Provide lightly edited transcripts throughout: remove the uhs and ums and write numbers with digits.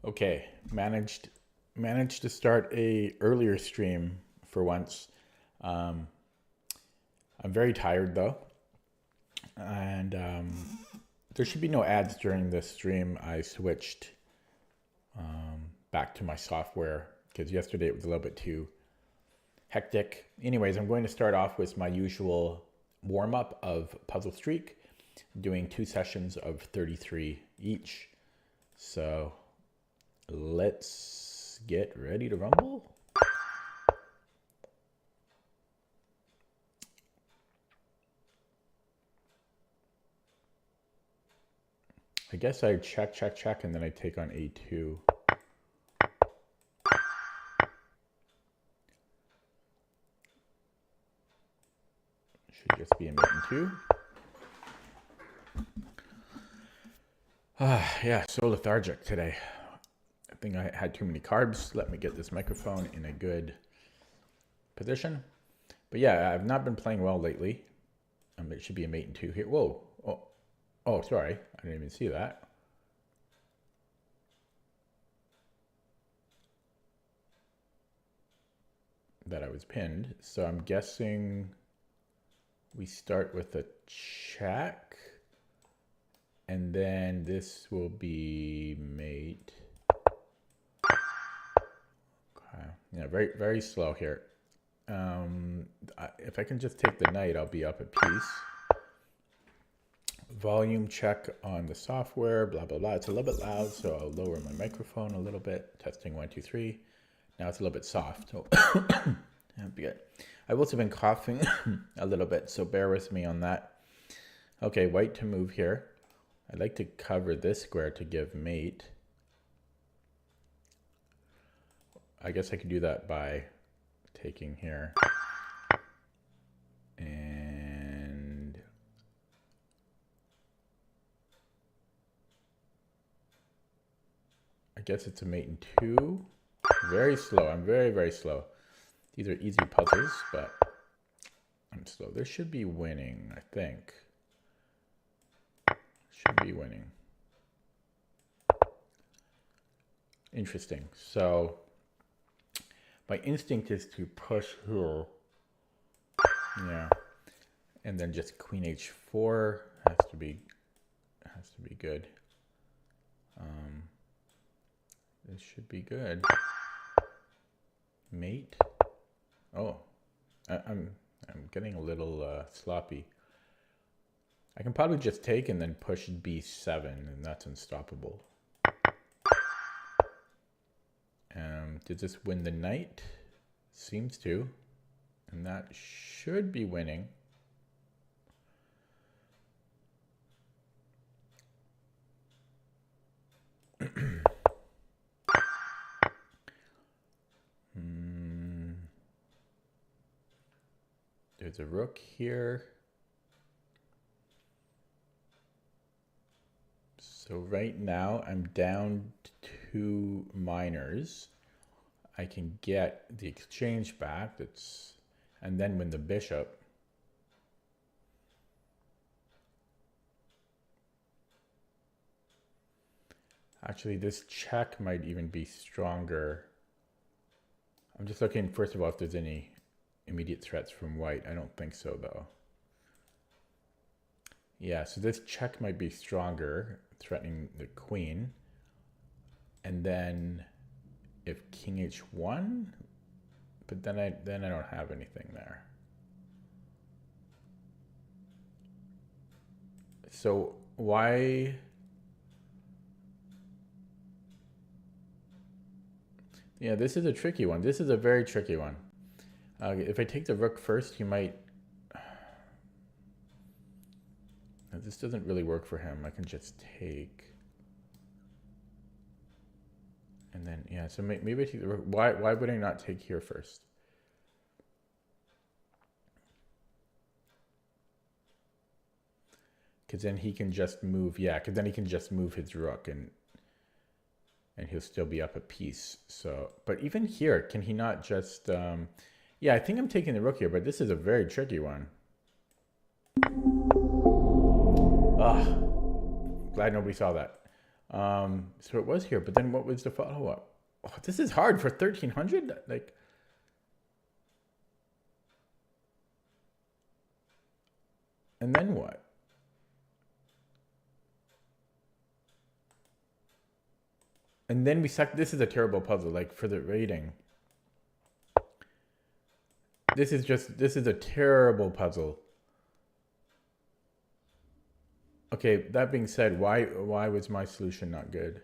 Okay, managed to start a earlier stream for once. Um, I'm very tired though, and there should be no ads during this stream. I switched back to my software because yesterday it was a little bit too hectic. Anyways, I'm going to start off with my usual warm up of Puzzle Streak, doing 2 sessions of 33 each. So let's get ready to rumble. I guess I check, and then I take on A2. Should just be a mate and 2. Yeah, so lethargic today. I think I had too many carbs. Let me get this microphone in a good position. But yeah, I've not been playing well lately. It should be a mate and 2 here. Whoa. Oh, sorry. I didn't even see that. That I was pinned. So I'm guessing we start with a check. And then this will be mate. Okay. Yeah, very, very slow here. If I can just take the knight, I'll be up a piece. Volume check on the software, blah, blah, blah. It's a little bit loud, so I'll lower my microphone a little bit. Testing 1, 2, 3. Now it's a little bit soft. Oh. That'd be good. I've also been coughing a little bit, so bear with me on that. Okay, white to move here. I'd like to cover this square to give mate. I guess I could do that by taking here. And I guess it's a mate in 2. Very slow. I'm very, very slow. These are easy puzzles, but I'm slow. This should be winning, I think. Should be winning. Interesting. So my instinct is to push here. Yeah. And then just queen h4 has to be good. This should be good. Mate. Oh, I'm getting a little sloppy. I can probably just take and then push b7, and that's unstoppable. Did this win the knight? Seems to. And that should be winning. There's a rook here. So right now I'm down to 2 minors. I can get the exchange back. And then win the bishop. Actually, this check might even be stronger. I'm just looking, first of all, if there's any immediate threats from white. I don't think so, though. Yeah, so this check might be stronger, threatening the queen. And then if king h1, but then I don't have anything there. So why? Yeah, this is a tricky one. This is a very tricky one. If I take the rook first, he might. This doesn't really work for him. I can just take. And then, yeah, so maybe I take the rook. Why would I not take here first? Because then he can just move, yeah, because then he can just move his rook and he'll still be up a piece. So, but even here, can he not just, yeah, I think I'm taking the rook here, but this is a very tricky one. Glad nobody saw that. So it was here, but then what was the follow-up? Oh, this is hard for 1300. Like, and then what? And then we suck. This is a terrible puzzle. Like for the rating, this is a terrible puzzle. Okay, that being said, why was my solution not good?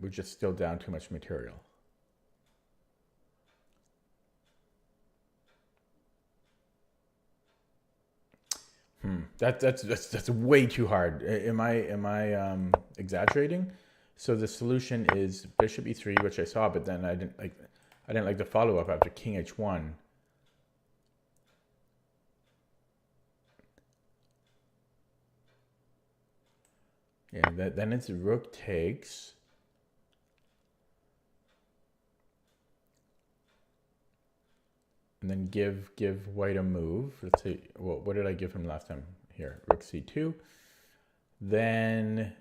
We're just still down too much material. That's way too hard. Am I exaggerating? So the solution is bishop e3, which I saw, but then I didn't like the follow up after king h1. Yeah, then it's rook takes. And then give white a move. Let's see, well, what did I give him last time? Here, rook c2. Then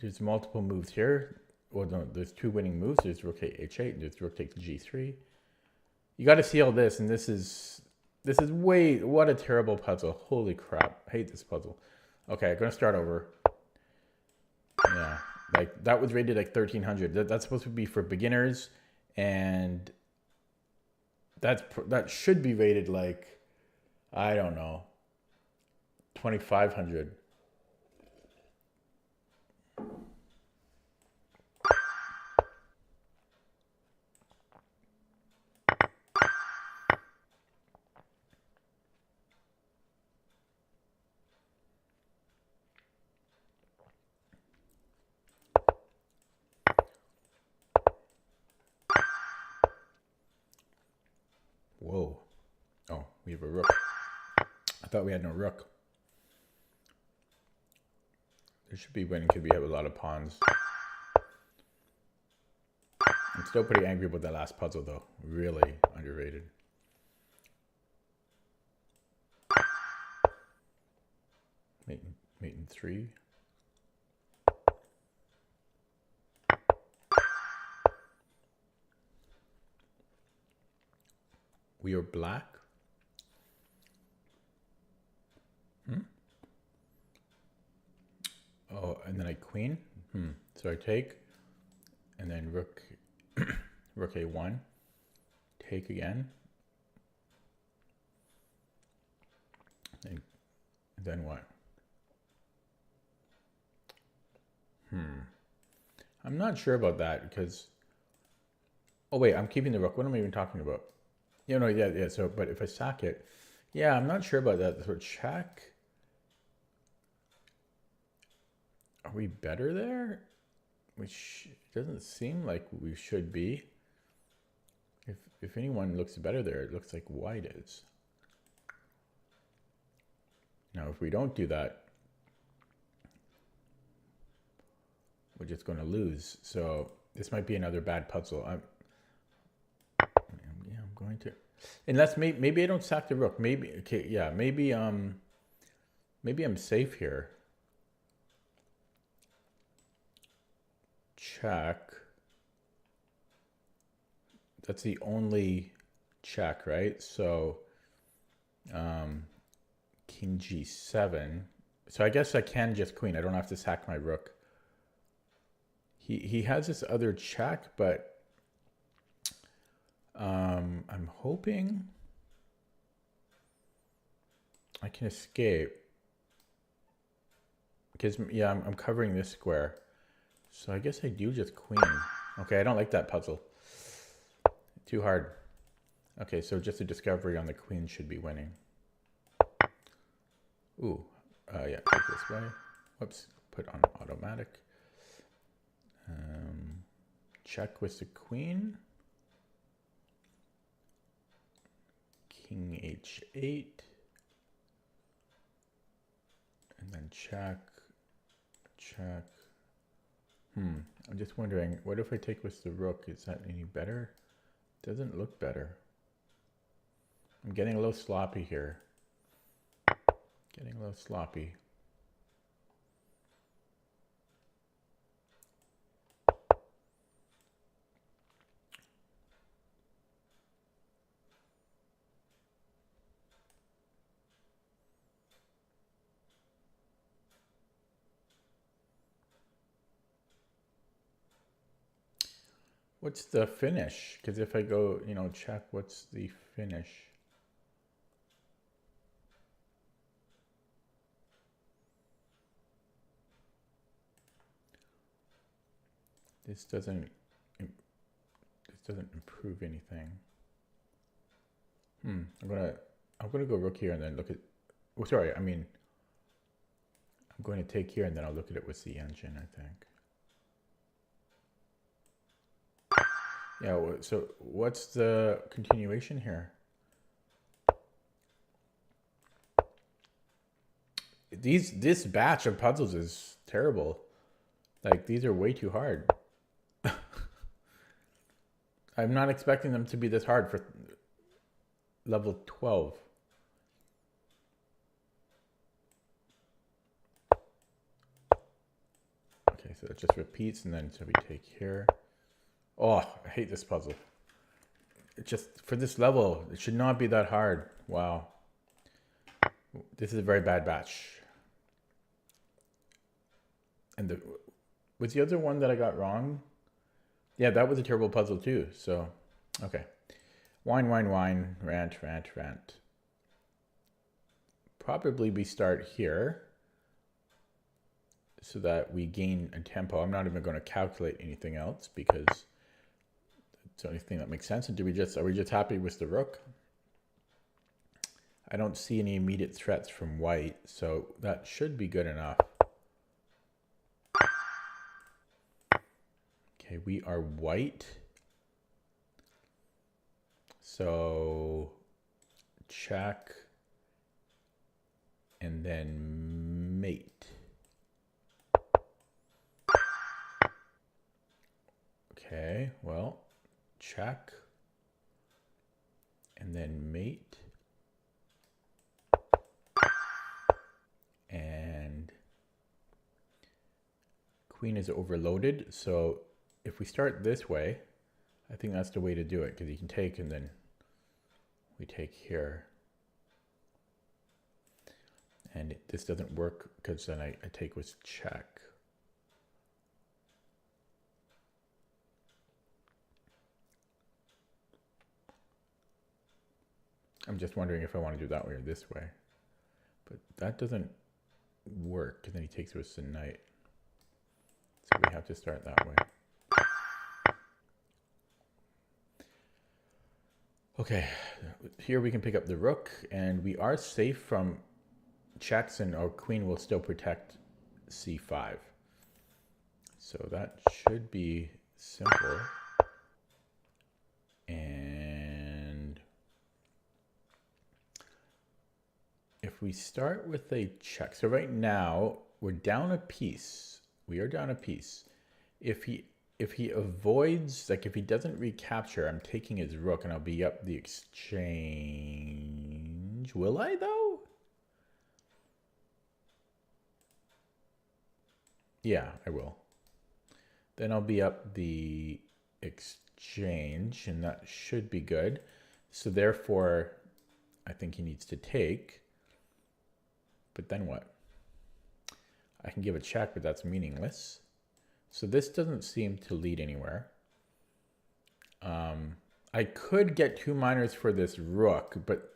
there's multiple moves here. Well, no, there's two winning moves. There's rook h8, there's rook takes g3. You got to see all this, and this is what a terrible puzzle. Holy crap, I hate this puzzle. Okay, I'm gonna start over. Yeah, like that was rated like 1300. That's supposed to be for beginners, and that should be rated like, I don't know, 2500. Whoa. Oh, we have a rook. I thought we had no rook. There should be winning because we have a lot of pawns. I'm still pretty angry about that last puzzle though. Really underrated. Mate in 3. We are black. Oh, and then I queen. So I take, and then rook, rook a1, take again, and then what? I'm not sure about that because. Oh wait, I'm keeping the rook. What am I even talking about? Yeah. So, but if I sack it, yeah, I'm not sure about that. So check. Are we better there? Which doesn't seem like we should be. If anyone looks better there, it looks like white is. Now, if we don't do that, we're just going to lose. So this might be another bad puzzle. I'm going to, unless maybe I don't sack the rook. Maybe okay, yeah, maybe I'm safe here. Check. That's the only check, right? So king g7. So I guess I can just queen. I don't have to sack my rook. He has this other check, but I'm hoping I can escape because yeah, I'm covering this square. So I guess I do just queen. Okay, I don't like that puzzle. Too hard. Okay, so just a discovery on the queen should be winning. Ooh, yeah, take this way. Whoops, put on automatic. Check with the queen. King h8. And then check. I'm just wondering, what if I take with the rook? Is that any better? Doesn't look better. I'm getting a little sloppy here. Getting a little sloppy. What's the finish? Because if I go, you know, check, what's the finish? This doesn't improve anything. I'm gonna go rook here and then look at. Oh, sorry. I mean, I'm going to take here and then I'll look at it with the engine, I think. Yeah, so what's the continuation here? This batch of puzzles is terrible. Like, these are way too hard. I'm not expecting them to be this hard for level 12. Okay, so it just repeats, and then so we take here. Oh, I hate this puzzle. It just, for this level, it should not be that hard. Wow. This is a very bad batch. And was the other one that I got wrong? Yeah, that was a terrible puzzle too. So, okay. Wine, wine, wine, rant, rant, rant. Probably we start here so that we gain a tempo. I'm not even going to calculate anything else because it's the only thing that makes sense. And are we just happy with the rook? I don't see any immediate threats from white, so that should be good enough. Okay, we are white. So check and then mate. Okay, well, check and then mate. And queen is overloaded, so if we start this way, I think that's the way to do it, because you can take and then we take here. And this doesn't work because then I take with check. I'm just wondering if I want to do that way or this way. But that doesn't work, because then he takes with the knight. So we have to start that way. Okay, here we can pick up the rook, and we are safe from checks, and our queen will still protect c5. So that should be simple. And if we start with a check, so right now we're down a piece. We are down a piece. If he avoids, like if he doesn't recapture, I'm taking his rook and I'll be up the exchange. Will I though? Yeah, I will. Then I'll be up the exchange and that should be good. So therefore, I think he needs to take. But then what? I can give a check, but that's meaningless. So this doesn't seem to lead anywhere. I could get 2 minors for this rook, but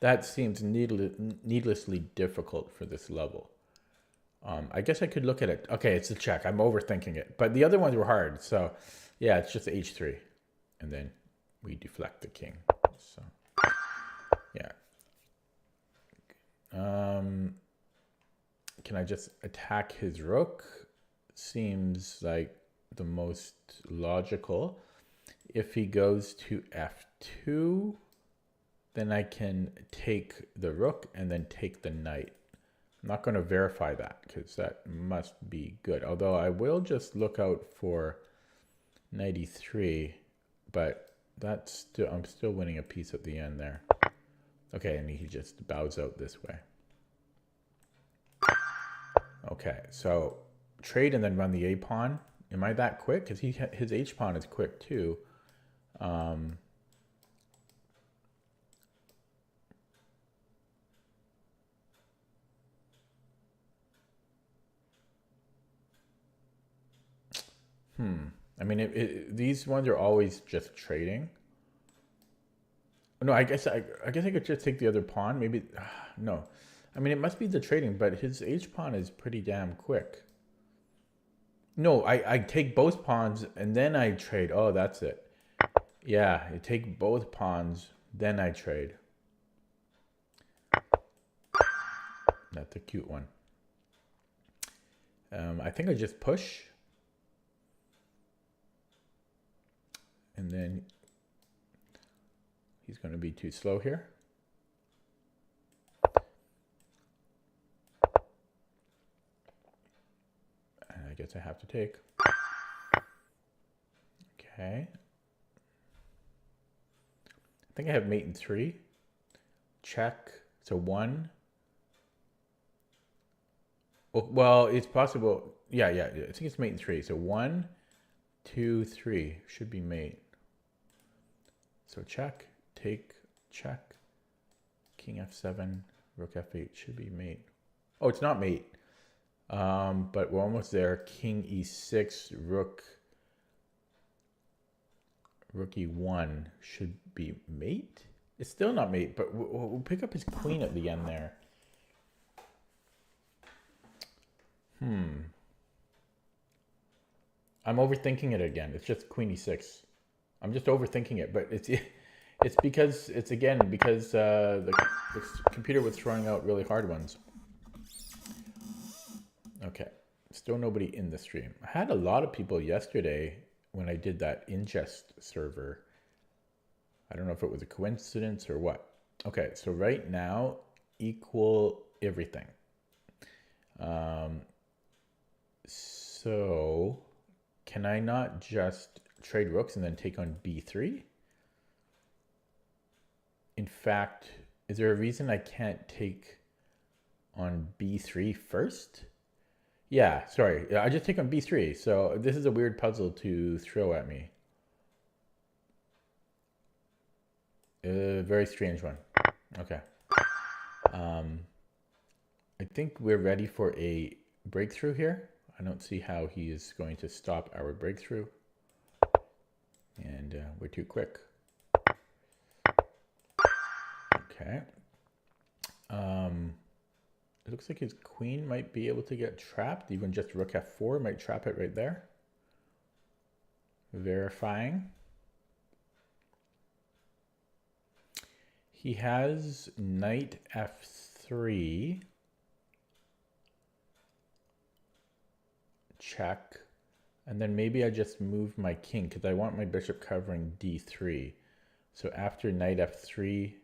that seems needlessly difficult for this level. I guess I could look at it. Okay, it's a check. I'm overthinking it. But the other ones were hard. So yeah, it's just h3. And then we deflect the king. So yeah. Can I just attack his rook? Seems like the most logical. If he goes to f2, then I can take the rook and then take the knight. I'm not going to verify that because that must be good. Although I will just look out for knight e3, but that's still, I'm still winning a piece at the end there. Okay, and he just bows out this way. Okay, so trade and then run the a pawn. Am I that quick? Because his h pawn is quick too. I mean, these ones are always just trading. No, I guess I could just take the other pawn. Maybe no. I mean, it must be the trading, but his H pawn is pretty damn quick. No, I take both pawns and then I trade. Oh, that's it. Yeah, you take both pawns, then I trade. That's a cute one. I think I just push. And then he's going to be too slow here. And I guess I have to take. Okay. I think I have mate in 3. Check. So 1. Well, it's possible. Yeah. I think it's mate in 3. So 1, 2, 3 should be mate. So check, take, check. King f7, rook f8 should be mate. Oh, it's not mate. But we're almost there. King e6, rook e1 should be mate. It's still not mate, but we'll pick up his queen at the end there. I'm overthinking it again. It's just queen e6. I'm just overthinking it, but it's because the computer was throwing out really hard ones. Okay, still nobody in the stream. I had a lot of people yesterday when I did that ingest server. I don't know if it was a coincidence or what. Okay, so right now, equal everything. So can I not just trade rooks and then take on b3? In fact, is there a reason I can't take on b3 first? Yeah, sorry. I just take on b3. So this is a weird puzzle to throw at me. A very strange one. Okay. I think we're ready for a breakthrough here. I don't see how he is going to stop our breakthrough. And we're too quick. Okay. It looks like his queen might be able to get trapped. Even just rook f4 might trap it right there. Verifying. He has knight f3. Check. And then maybe I just move my king because I want my bishop covering d3. So after knight f3,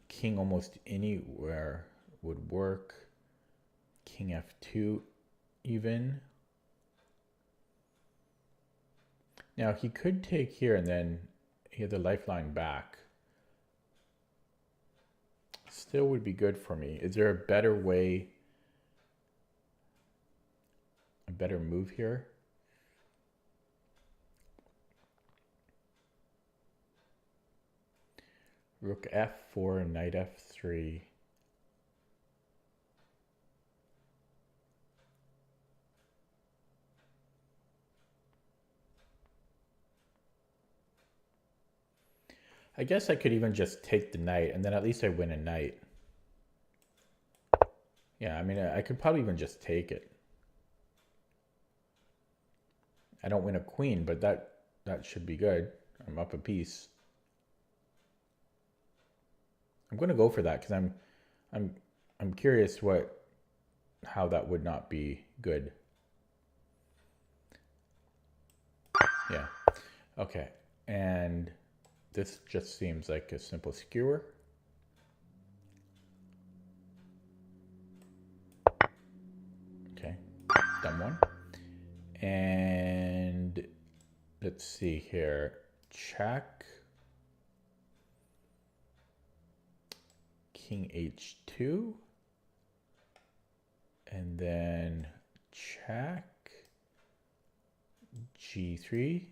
king almost anywhere would work. King f2 even. Now he could take here and then he has a lifeline back. Still would be good for me. Is there a better way, a better move here? Rook f4, knight f3. I guess I could even just take the knight and then at least I win a knight. Yeah, I mean, I could probably even just take it. I don't win a queen, but that should be good. I'm up a piece. I'm going to go for that because I'm curious how that would not be good. Yeah. Okay. And this just seems like a simple skewer. Okay. Dumb one. And let's see here. Check. King h2. And then check. g3.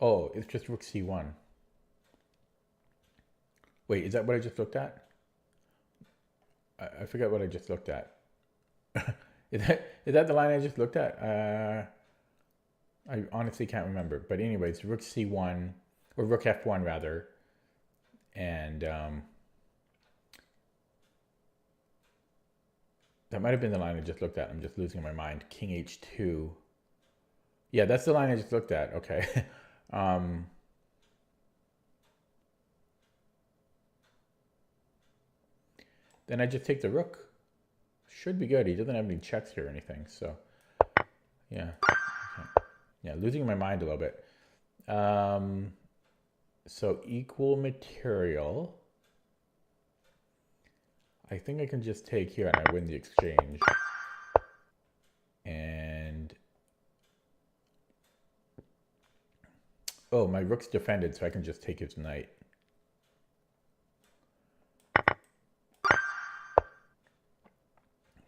Oh, it's just rook c1. Wait, is that what I just looked at? I forget what I just looked at. Is that the line I just looked at? I honestly can't remember. But anyways, rook c1, or rook f1 rather. And that might have been the line I just looked at. I'm just losing my mind. King h2. Yeah, that's the line I just looked at. Okay. Then I just take the rook. Should be good. He doesn't have any checks here or anything. So, yeah. Okay. Yeah, losing my mind a little bit. So equal material. I think I can just take here and I win the exchange. And oh, my rook's defended, so I can just take his knight.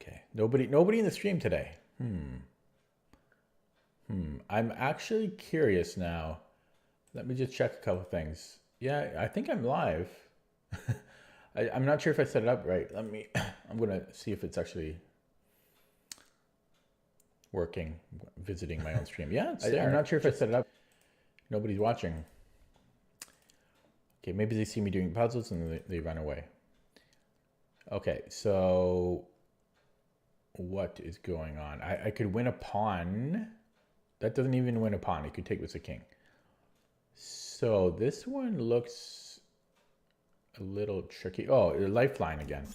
Okay, nobody in the stream today. I'm actually curious now. Let me just check a couple things. Yeah, I think I'm live. I'm not sure if I set it up right. I'm gonna see if it's actually working, visiting my own stream. Yeah, it's there. I'm not sure if I set it up. Nobody's watching. Okay, maybe they see me doing puzzles and they run away. Okay, so what is going on? I could win a pawn. That doesn't even win a pawn. It could take with a king. So this one looks a little tricky. Oh, lifeline again.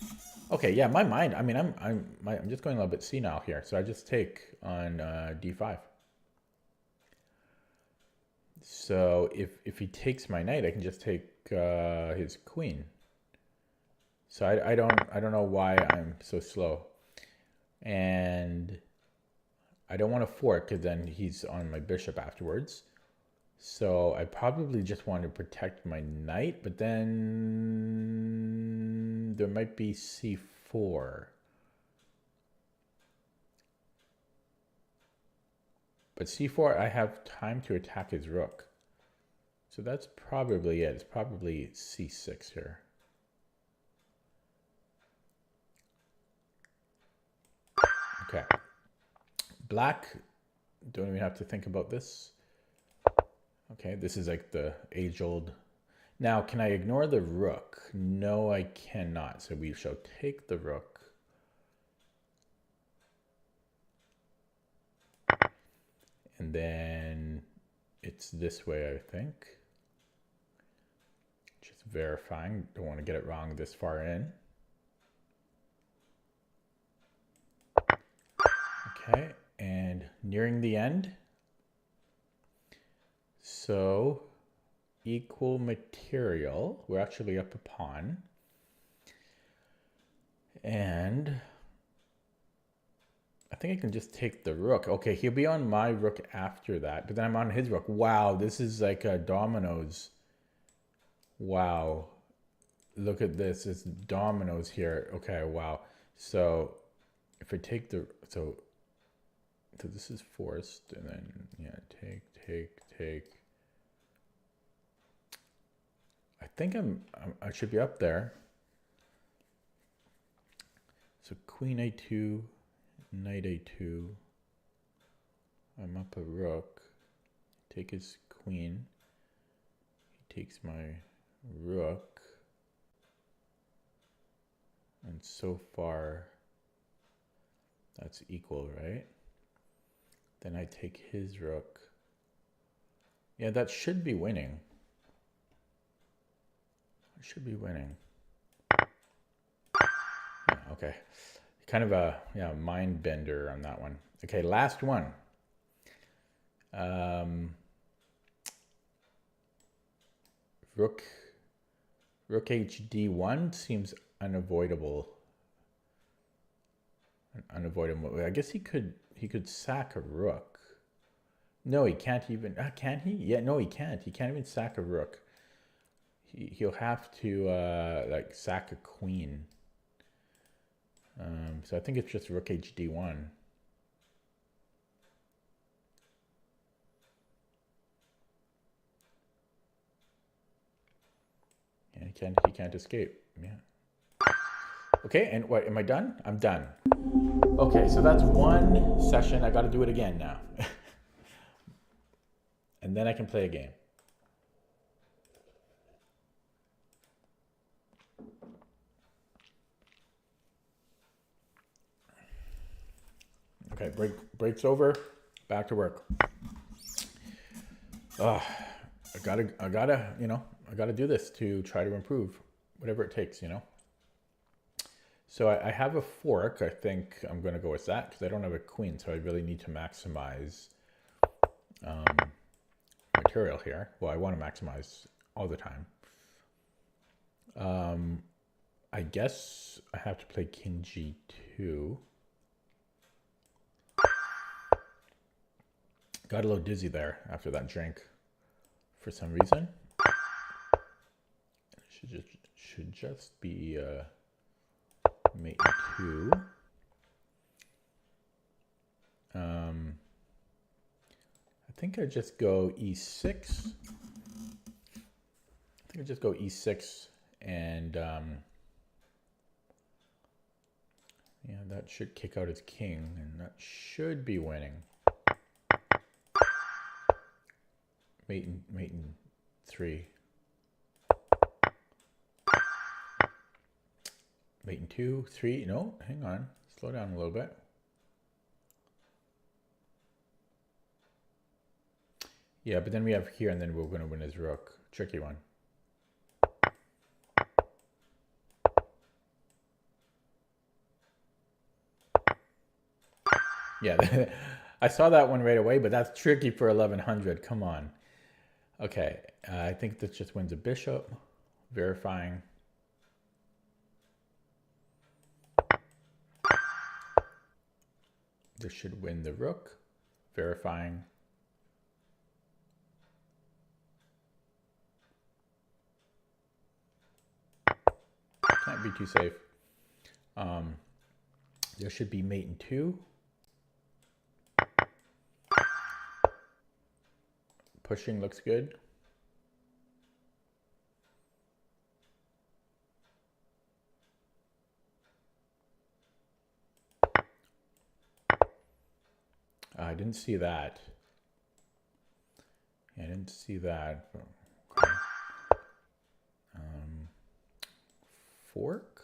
Okay, yeah, my mind. I mean, I'm just going a little bit senile here. So I just take on d5. So if he takes my knight, I can just take his queen. So I don't know why I'm so slow, and I don't want to fork because then he's on my bishop afterwards. So I probably just want to protect my knight, but then there might be c4. But c4, I have time to attack his rook. So that's probably it. It's probably c6 here. Okay. Black, don't even have to think about this. Okay, this is like the age-old. Now, can I ignore the rook? No, I cannot. So we shall take the rook. And then it's this way, I think. Just verifying. Don't want to get it wrong this far in. Okay, and nearing the end. So equal material. We're actually up a pawn. And I think I can just take the rook. Okay, he'll be on my rook after that, but then I'm on his rook. Wow, this is like a dominoes. Wow. Look at this. It's dominoes here. Okay, wow. So if I take the so this is forced, and then yeah, take. I think I should be up there. So queen a2, knight a2. I'm up a rook. Take his queen. He takes my rook. And so far, that's equal, right? Then I take his rook. Yeah, that should be winning. I should be winning. Yeah, okay. Kind of a mind bender on that one. Okay, last one. Rook hd1 seems unavoidable. Unavoidable. I guess he could sack a rook. No, he can't even. Can he? Yeah, no, he can't. He can't even sack a rook. He'll have to like sack a queen. So I think it's just rook hd1. And he can't escape. Yeah. Okay, and what, am I done? I'm done. Okay, so that's one session. I got to do it again now. And then I can play a game. Okay, break's over. Back to work. I gotta do this to try to improve, whatever it takes, So I have a fork. I think I'm gonna go with that because I don't have a queen, so I really need to maximize material here. Well, I want to maximize all the time. I guess I have to play king g2. Got a little dizzy there after that drink for some reason. Should just be mate 2. I think I just go e6. And yeah, that should kick out his king, and that should be winning. Mate in 3. Mate in 2, 3. No, hang on. Slow down a little bit. Yeah, but then we have here, and then we're going to win his rook. Tricky one. Yeah, I saw that one right away, but that's tricky for 1100. Come on. Okay, I think this just wins a bishop. Verifying. This should win the rook. Verifying. Can't be too safe. There should be mate in 2. Pushing looks good. I didn't see that. Yeah, I didn't see that. Okay. Fork?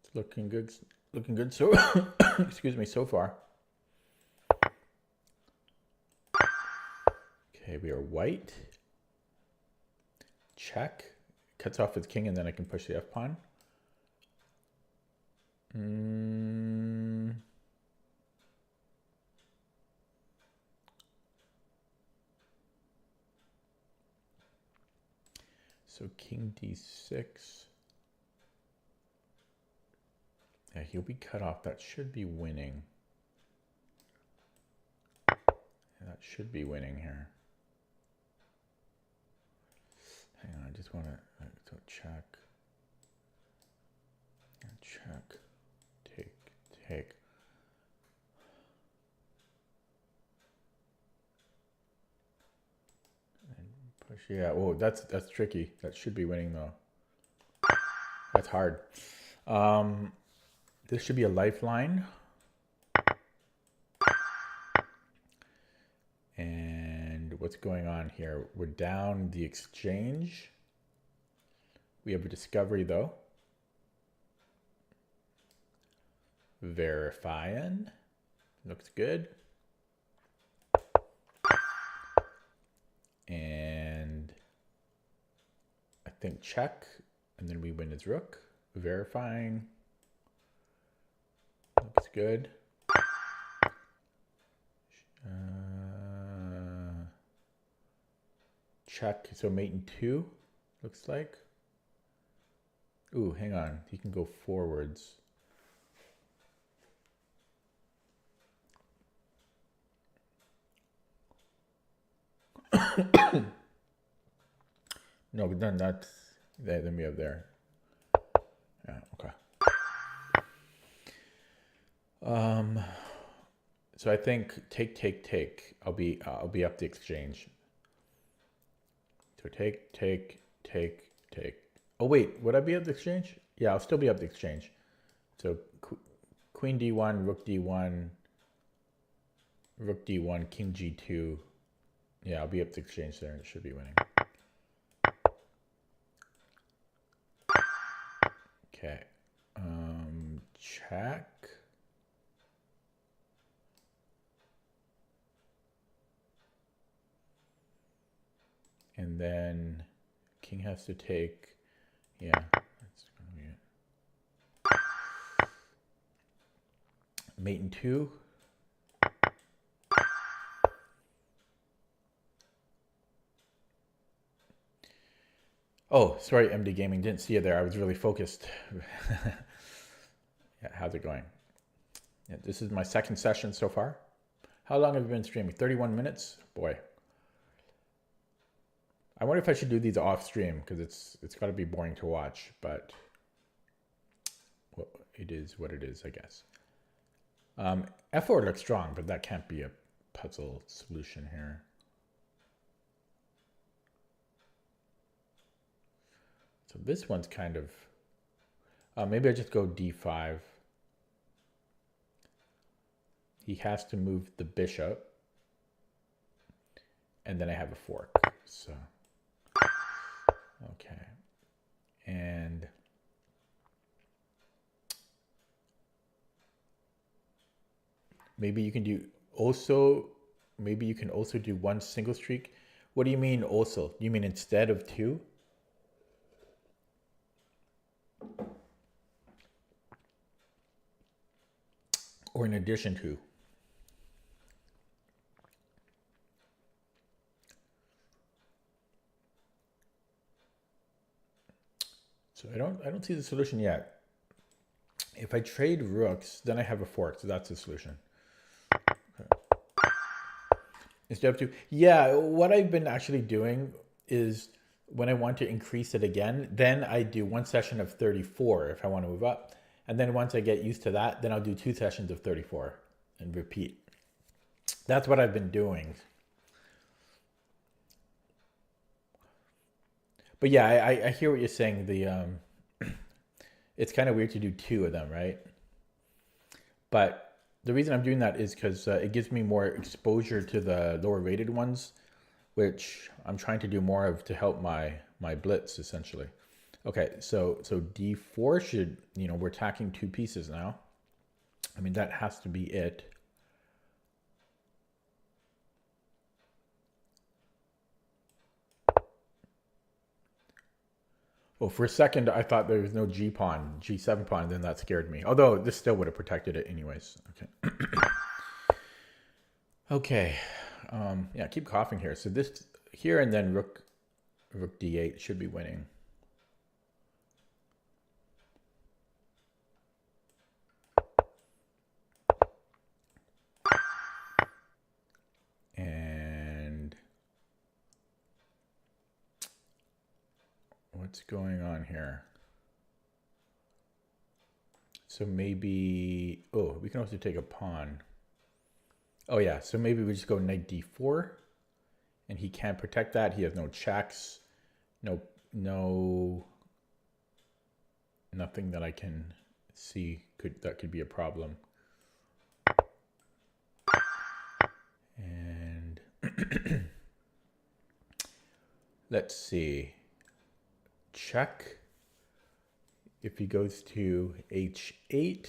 It's looking good so excuse me, so far. Okay, we are white. Check. Cuts off his king, and then I can push the f-pawn. So king d6. Yeah, he'll be cut off. That should be winning. Yeah, that should be winning here. Hang on, I just want to check. Check. Take. And push. Yeah. Oh, that's tricky. That should be winning though. That's hard. This should be a lifeline. And what's going on here? We're down the exchange. We have a discovery though. Verifying. Looks good. And I think check. And then we win his rook. Verifying. Looks good. Check. So mate in 2, looks like. Ooh, hang on. He can go forwards. No, but then that's then we have there. Yeah, okay. So I think take. I'll be up the exchange. So take. Oh wait, would I be up the exchange? Yeah, I'll still be up the exchange. So queen d1, rook d1, rook d1, king g2. Yeah, I'll be up the exchange there and it should be winning. Okay. Check. And then king has to take, yeah, that's gonna be it. Mate in 2. Oh, sorry, MD Gaming, didn't see you there. I was really focused. Yeah, how's it going? Yeah, this is my second session so far. How long have you been streaming? 31 minutes? Boy. I wonder if I should do these off stream because it's got to be boring to watch, but well, it is what it is, I guess. F4 looks strong, but that can't be a puzzle solution here. So this one's kind of, maybe I just go d5. He has to move the bishop, and then I have a fork. So, okay. And maybe you can do also, maybe you can also do one single streak. What do you mean also? You mean instead of 2? Or in addition to? So I don't see the solution yet. If I trade rooks, then I have a fork, so that's the solution. Okay. Instead of 2. Yeah, what I've been actually doing is when I want to increase it again, then I do one session of 34 if I want to move up. And then once I get used to that, then I'll do 2 sessions of 34 and repeat. That's what I've been doing. But yeah, I hear what you're saying. It's kind of weird to do 2 of them, right? But the reason I'm doing that is because it gives me more exposure to the lower rated ones, which I'm trying to do more of to help my blitz essentially. Okay, so d4 should, we're attacking 2 pieces now. I mean, that has to be it. Well, for a second, I thought there was no G pawn, G7 pawn, then that scared me. Although this still would have protected it anyways. Okay. Okay. Yeah, keep coughing here. So this here and then rook d8 should be winning. And what's going on here? So maybe, oh, we can also take a pawn. Oh yeah, so maybe we just go knight d4, and he can't protect that. He has no checks, nothing that I can see that could be a problem. And let's see, check. If he goes to h8,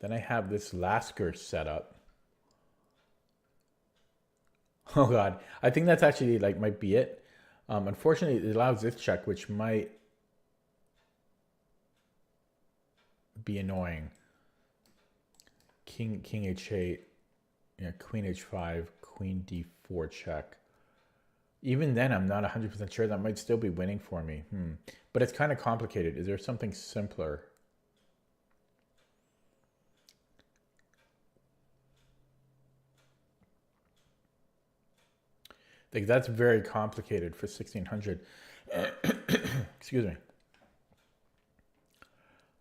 then I have this Lasker set up. Oh God, I think that's actually might be it. Unfortunately, it allows this check, which might be annoying. King h8, yeah, queen h5, queen d4 check. Even then, I'm not 100% sure. That might still be winning for me. But it's kind of complicated. Is there something simpler? That's very complicated for 1600. Excuse me.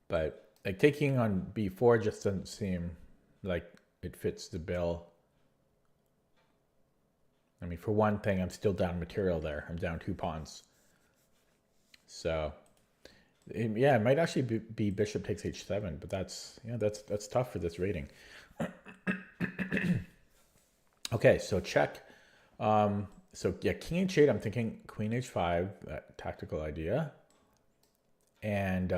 But like taking on b4 just doesn't seem like it fits the bill. I mean, for one thing, I'm still down material there. I'm down 2 pawns. So, yeah, it might actually be bishop takes h7, but that's tough for this rating. Okay, so check. So yeah, king h8. I'm thinking queen h5. That tactical idea, and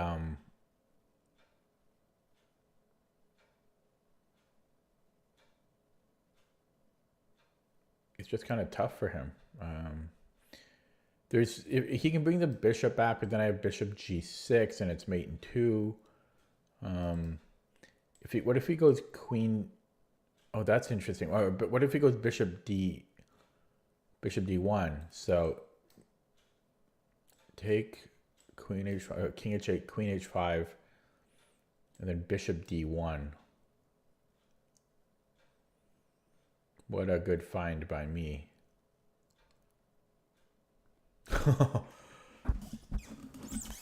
it's just kind of tough for him. If he can bring the bishop back, but then I have bishop g6 and it's mate in 2. What if he goes queen? Oh, that's interesting. But what if he goes bishop d? Bishop d1. So take queen h5, king h8, queen h5, and then bishop d1. What a good find by me.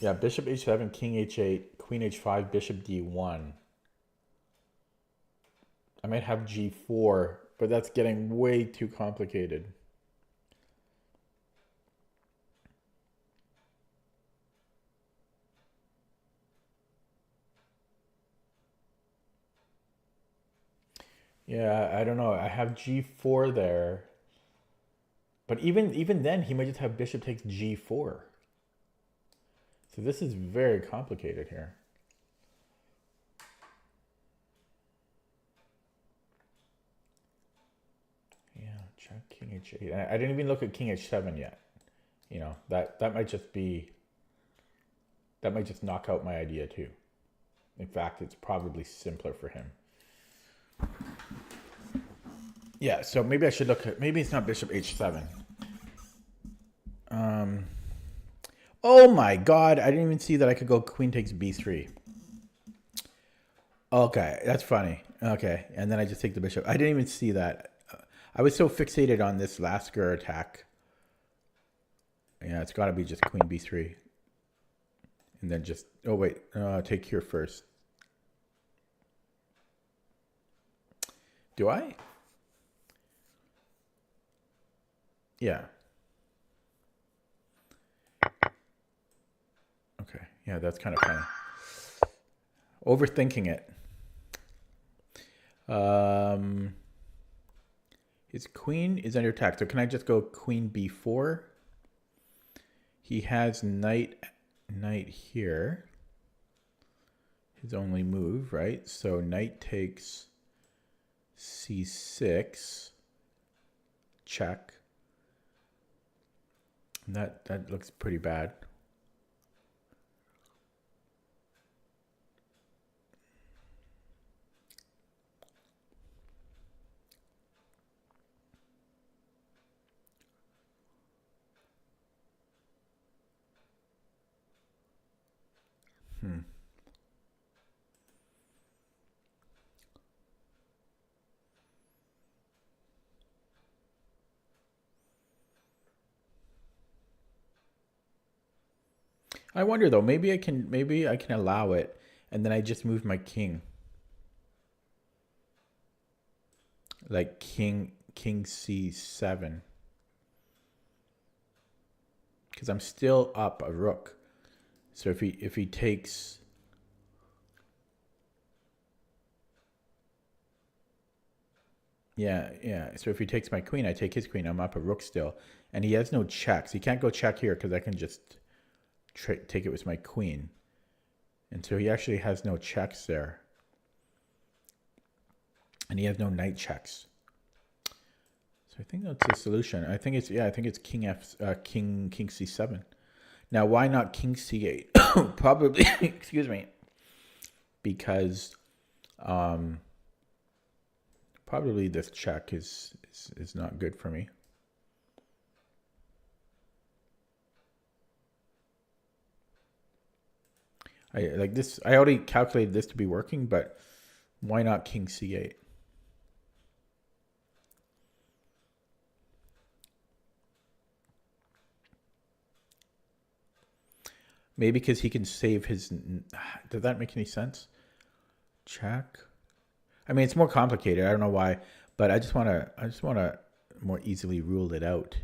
Yeah, bishop h7, king h8, queen h5, bishop d1. I might have g4, but that's getting way too complicated. Yeah, I don't know. I have g4 there. But even then, he might just have bishop takes g4. So this is very complicated here. Yeah, check king h8. I didn't even look at king h7 yet. You know, that might just be, that might just knock out my idea too. In fact, it's probably simpler for him. Yeah, so maybe I should look at, maybe it's not bishop h7. Oh my god, I didn't even see that I could go queen takes b3. Okay, that's funny. Okay, and then I just take the bishop. I didn't even see that. I was so fixated on this Lasker attack. Yeah, it's got to be just queen b3. And then just, oh wait, take here first. Do I? Yeah. Okay, yeah, that's kind of funny. Overthinking it. His queen is under attack. So can I just go queen b4? He has knight here. His only move, right? So knight takes c6. Check. And that looks pretty bad. I wonder though, maybe I can allow it and then I just move my king. Like king c7. Because I'm still up a rook. So if he takes, yeah. So if he takes my queen, I take his queen. I'm up a rook still, and he has no checks. He can't go check here because I can just take it with my queen, and so he actually has no checks there, and he has no knight checks. So I think that's the solution. I think it's king c7. Now, why not king c8? Probably, excuse me, because probably this check is not good for me. I already calculated this to be working, but why not king c8? Maybe because he can save his... Does that make any sense? Check. I mean, it's more complicated. I don't know why, but I just want to more easily rule it out.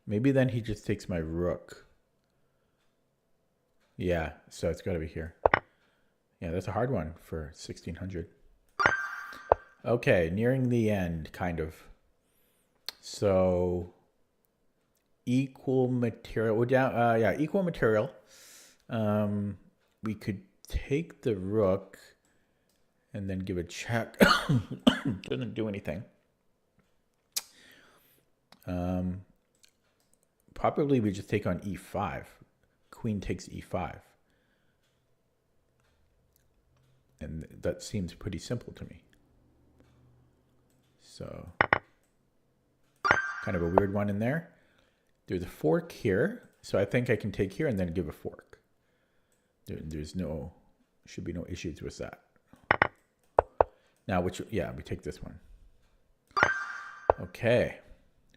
Maybe then he just takes my rook. Yeah, so it's got to be here. Yeah, that's a hard one for 1600. Okay, nearing the end, kind of. So, equal material. We're down. Yeah, equal material. We could take the rook and then give a check. Doesn't do anything. Probably we just take on e5. Queen takes e5. And that seems pretty simple to me. So, kind of a weird one in there. There's a fork here. So I think I can take here and then give a fork. Should be no issues with that. Now, we take this one. Okay.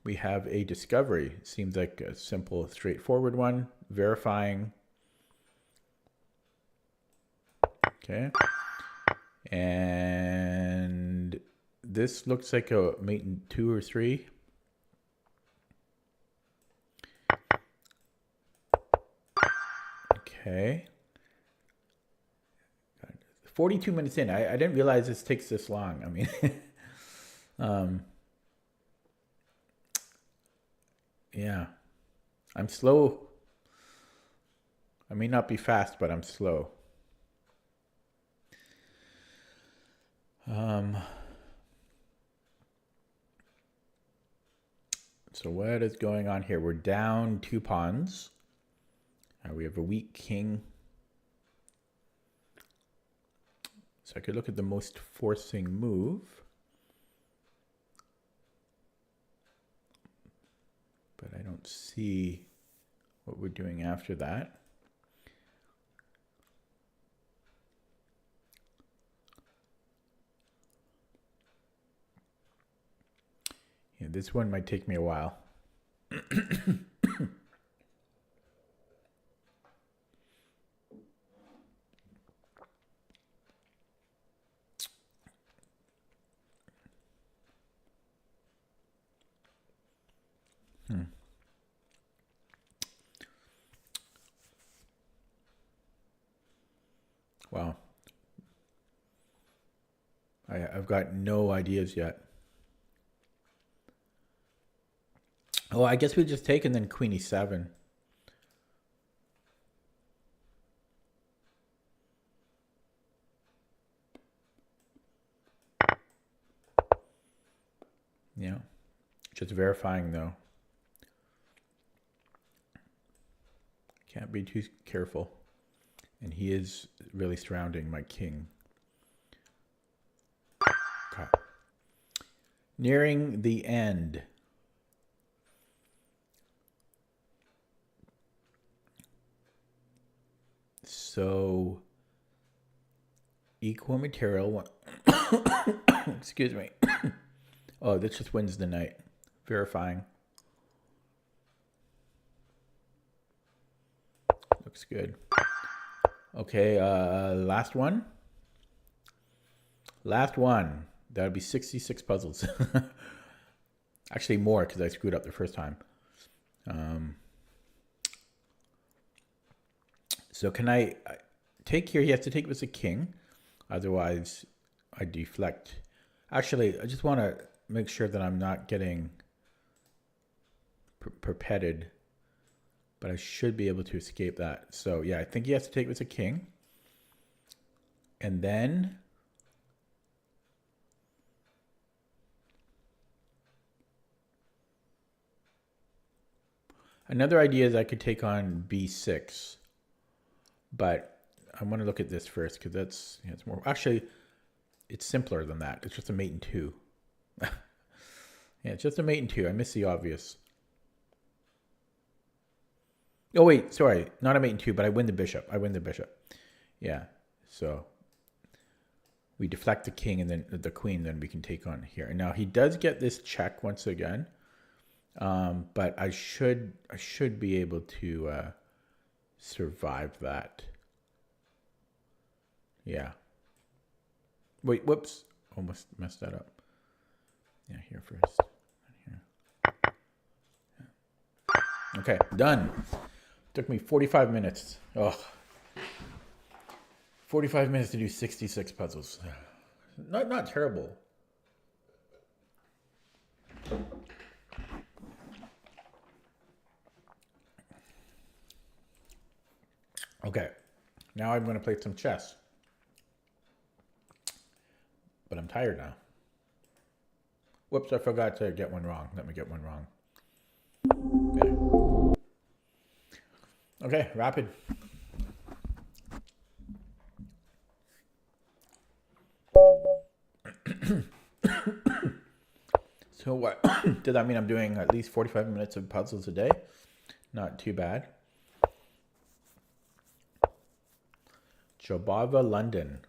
We have a discovery. Seems like a simple, straightforward one. Verifying. Okay. And this looks like a mate in 2 or 3. Okay. 42 minutes in. I didn't realize this takes this long. I mean, yeah. I'm slow. I may not be fast, but I'm slow. So what is going on here? We're down 2 pawns. We have a weak king. So I could look at the most forcing move. But I don't see what we're doing after that. Yeah, this one might take me a while. Wow. I've got no ideas yet. Oh, I guess we just take and then queen e7. Yeah. Just verifying though. Can't be too careful. And he is really surrounding my king. Okay. Nearing the end. So, equal material. Excuse me. Oh, this just wins the night. Verifying. Looks good. Okay, last one. Last one. That would be 66 puzzles. Actually more because I screwed up the first time. So can I take here? He has to take with a king. Otherwise, I deflect. Actually, I just want to make sure that I'm not getting perpeted. But I should be able to escape that. So yeah, I think he has to take with a king. And then another idea is I could take on b6. But I want to look at this first because that's it's more actually it's simpler than that. It's just a mate in 2. Yeah, it's just a mate in 2. I missed the obvious. Oh, wait, sorry. Not a mate in 2, but I win the bishop. Yeah, so We deflect the king and then the queen, then we can take on here. And now he does get this check once again. But I should be able to survive that. Yeah. Wait, whoops. Almost messed that up. Yeah, here first. Here. Yeah. Okay, done. Took me 45 minutes. Oh. 45 minutes to do 66 puzzles. Not terrible. Okay, now I'm going to play some chess. But I'm tired now. Whoops, I forgot to get one wrong. Let me get one wrong. Okay, rapid. So what? Does that mean I'm doing at least 45 minutes of puzzles a day? Not too bad. Jobava, London.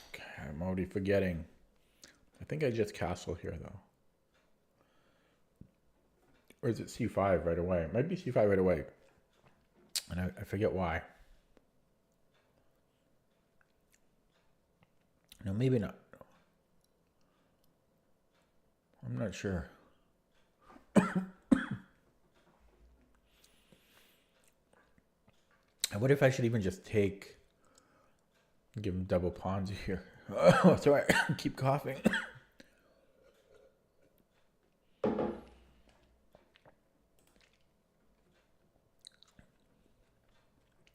Okay, I'm already forgetting. I think I just castle here though. Or is it c5 right away? It might be c5 right away. And I forget why. No, maybe not. I'm not sure. What if I should even just take, give him double pawns here? Oh, sorry, keep coughing.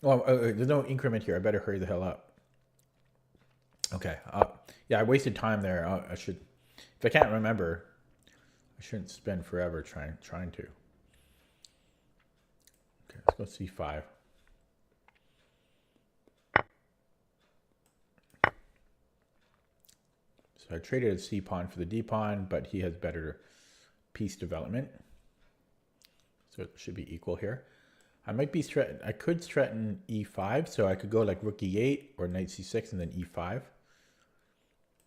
Well, there's no increment here. I better hurry the hell up. Okay. Yeah, I wasted time there. I should, if I can't remember, I shouldn't spend forever trying to. Okay, let's go c5. So I traded a c pawn for the d pawn, but he has better piece development. So it should be equal here. I might be I could threaten e5, so I could go like rook e8 or knight c6 and then e5.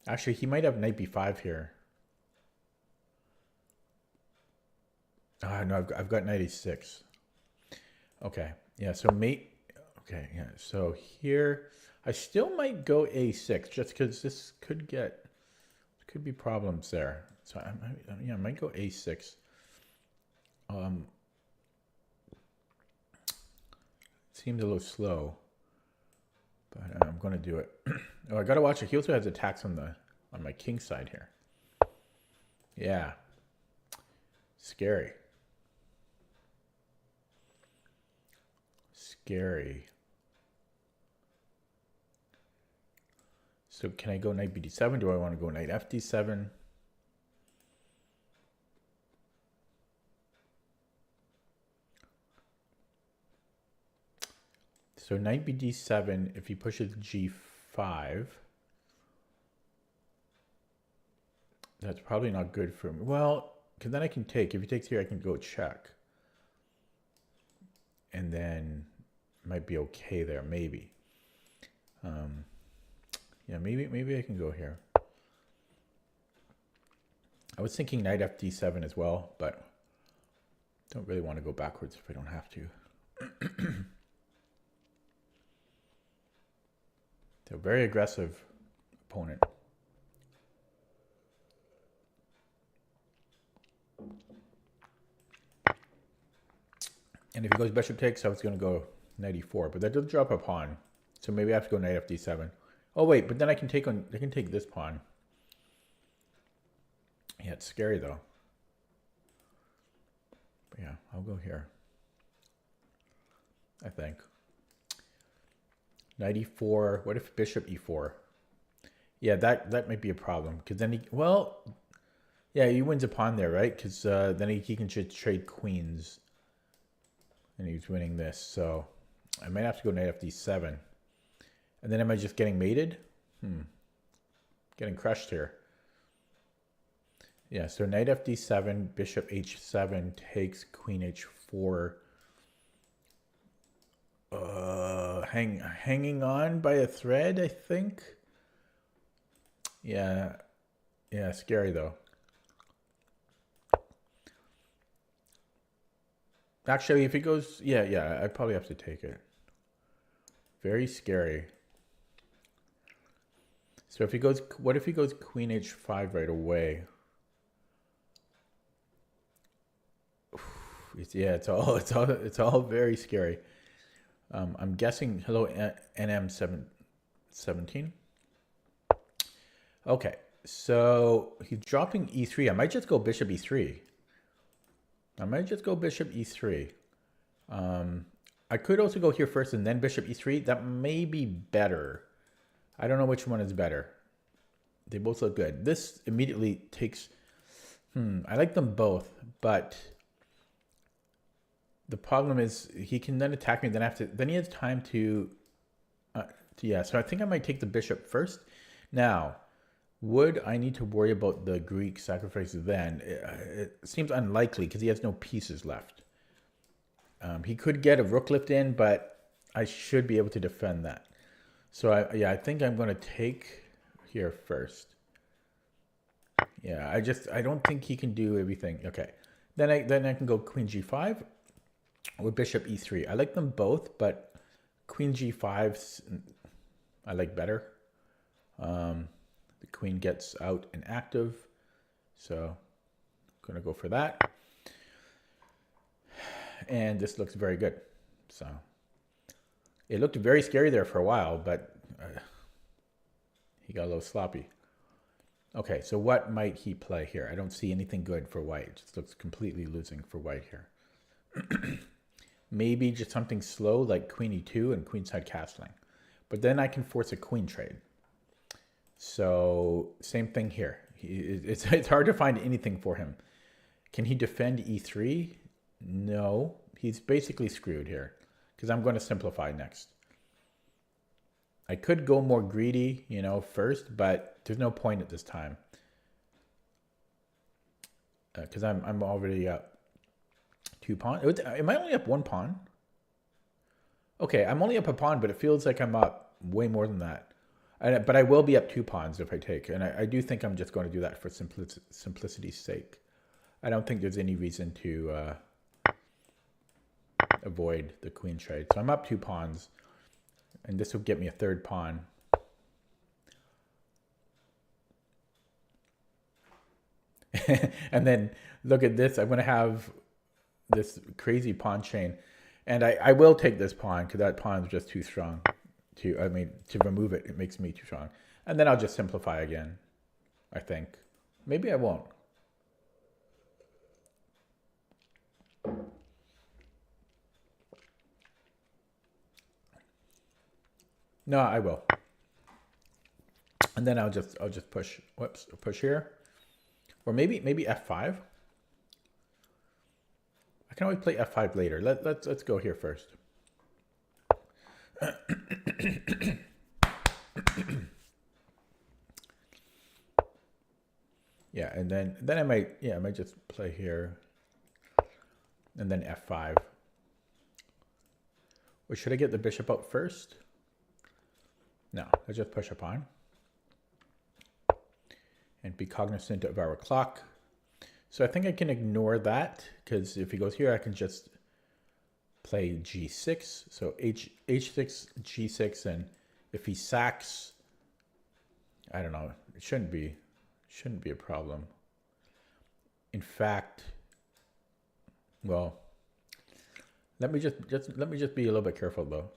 Actually, he might have knight b5 here. No, I've got knight e6. Okay, yeah, so mate. Okay, yeah, so here I still might go a6 just because this could be problems there. So I might go a6. Seems a little slow, but I'm going to do it. Oh, I got to watch it. He also has attacks on my king side here. Yeah. Scary. Scary. So can I go knight bd7? Do I want to go knight fd7? So knight bd7, if he pushes g5, that's probably not good for me. Well, because then I can take. If he takes here, I can go check. And then might be okay there, maybe. Yeah, maybe I can go here. I was thinking knight fd7 as well, but don't really want to go backwards if I don't have to. So very aggressive opponent. And if he goes bishop takes, I was going to go knight e4, but that does drop a pawn. So maybe I have to go knight fd7. Oh wait, but then I can take this pawn. Yeah, it's scary though. But yeah, I'll go here. I think. Knight e4. What if bishop e4? Yeah, that might be a problem because then yeah, he wins a pawn there, right? Because then he can just trade queens, and he's winning this. So I might have to go knight fd7, And then am I just getting mated? Getting crushed here. Yeah, so knight fd7, bishop h7 takes queen h4. Hanging on by a thread, I think. Yeah, scary though. Actually, if he goes, yeah, I probably have to take it. Very scary. So if he goes, what if he goes queen h5 right away? It's all very scary. I'm guessing, hello, NM17. Okay, so he's dropping e3. I might just go bishop e3. I could also go here first and then bishop e3. That may be better. I don't know which one is better. They both look good. This immediately takes... I like them both, but the problem is he can then attack me. Then he has time to yeah. So I think I might take the bishop first. Now, would I need to worry about the Greek sacrifices then? It seems unlikely because he has no pieces left. He could get a rook lift in, but I should be able to defend that. So I think I'm going to take here first. Yeah, I don't think he can do everything. Okay, then I can go queen g5 or bishop e3. I like them both, but queen g5 I like better. The queen gets out and active, so I'm gonna go for that. And this looks very good. So it looked very scary there for a while, but he got a little sloppy. Okay, so what might he play here? I don't see anything good for white. It just looks completely losing for white here. Maybe just something slow like queen e2 and queenside castling. But then I can force a queen trade. So same thing here. It's hard to find anything for him. Can he defend e3? No. He's basically screwed here because I'm going to simplify next. I could go more greedy, first, but there's no point at this time. Because I'm already up 2 pawns. Am I only up 1 pawn? Okay, I'm only up a pawn, but it feels like I'm up way more than that. But I will be up 2 pawns if I take. And I do think I'm just going to do that for simplicity's sake. I don't think there's any reason to avoid the queen trade. So I'm up 2 pawns. And this will get me a 3rd pawn. And then look at this. I'm going to have this crazy pawn chain. And I will take this pawn because that pawn is just too strong. To remove it, it makes me too strong. And then I'll just simplify again, I think. Maybe I won't. No, I will. And then I'll just push. Whoops, push here, or maybe f5. I can always play f5 later. Let's go here first. Yeah, and then I might just play here, and then f5. Or should I get the bishop out first? No, let's just push a pawn. And be cognizant of our clock. So I think I can ignore that, because if he goes here, I can just play g6. So h6, g6, and if he sacks, I don't know, it shouldn't be a problem. In fact, well, let me just be a little bit careful though.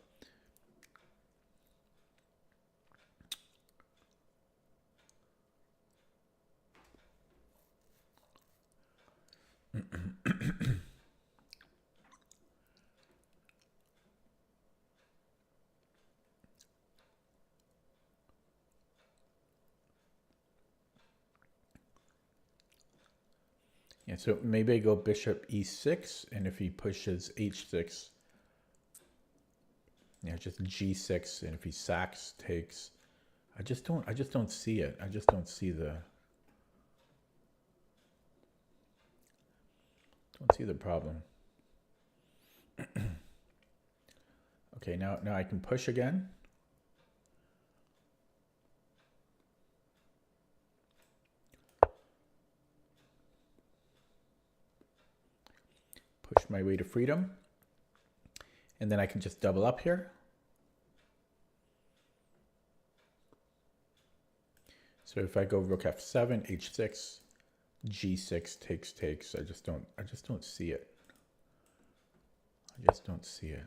Yeah, so maybe I go bishop e6, and if he pushes h6, Yeah, just G6, and if he sacks, takes. I just don't see it. I just don't see the problem. Okay, now I can push again. Push my way to freedom. And then I can just double up here. So if I go rook f7, h6, g6, takes, I just don't see it. I just don't see it.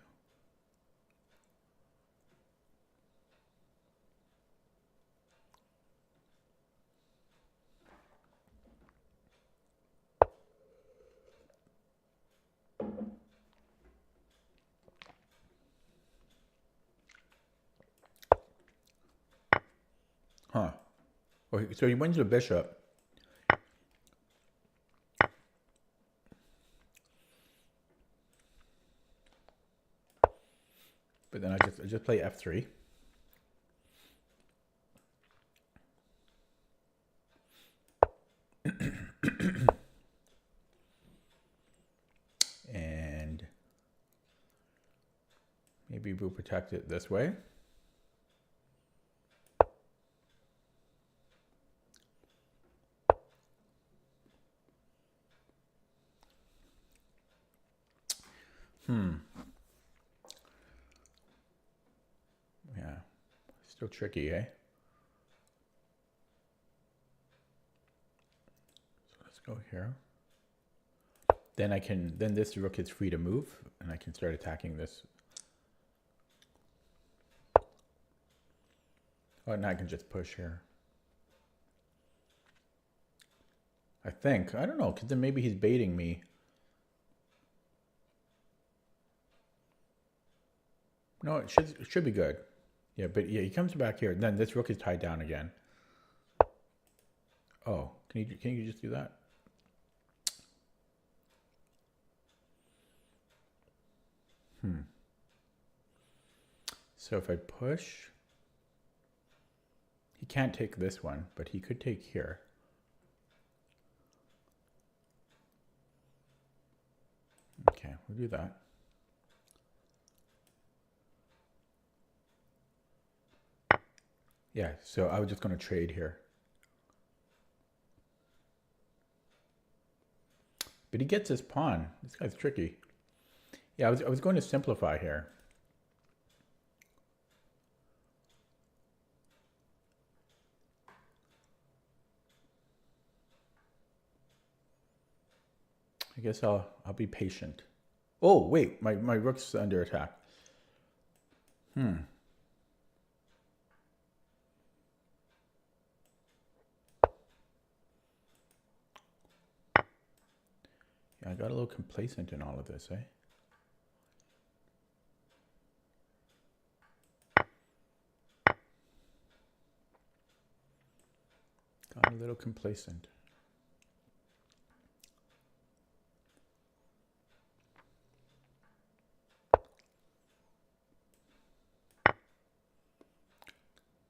Huh. Okay, so he wins the bishop. But then I just play f3. And maybe we'll protect it this way. Yeah, still tricky, eh? So let's go here. Then this rook is free to move, and I can start attacking this. Oh, now I can just push here. I think. I don't know, because then maybe he's baiting me. No, it should be good. Yeah, but yeah, he comes back here. Then this rook is tied down again. Oh, can you just do that? So if I push, he can't take this one, but he could take here. Okay, we'll do that. Yeah, so I was just going to trade here. But he gets his pawn. This guy's tricky. Yeah, I was going to simplify here. I guess I'll be patient. Oh, wait, my rook's under attack. Yeah, I got a little complacent in all of this, eh? Got a little complacent.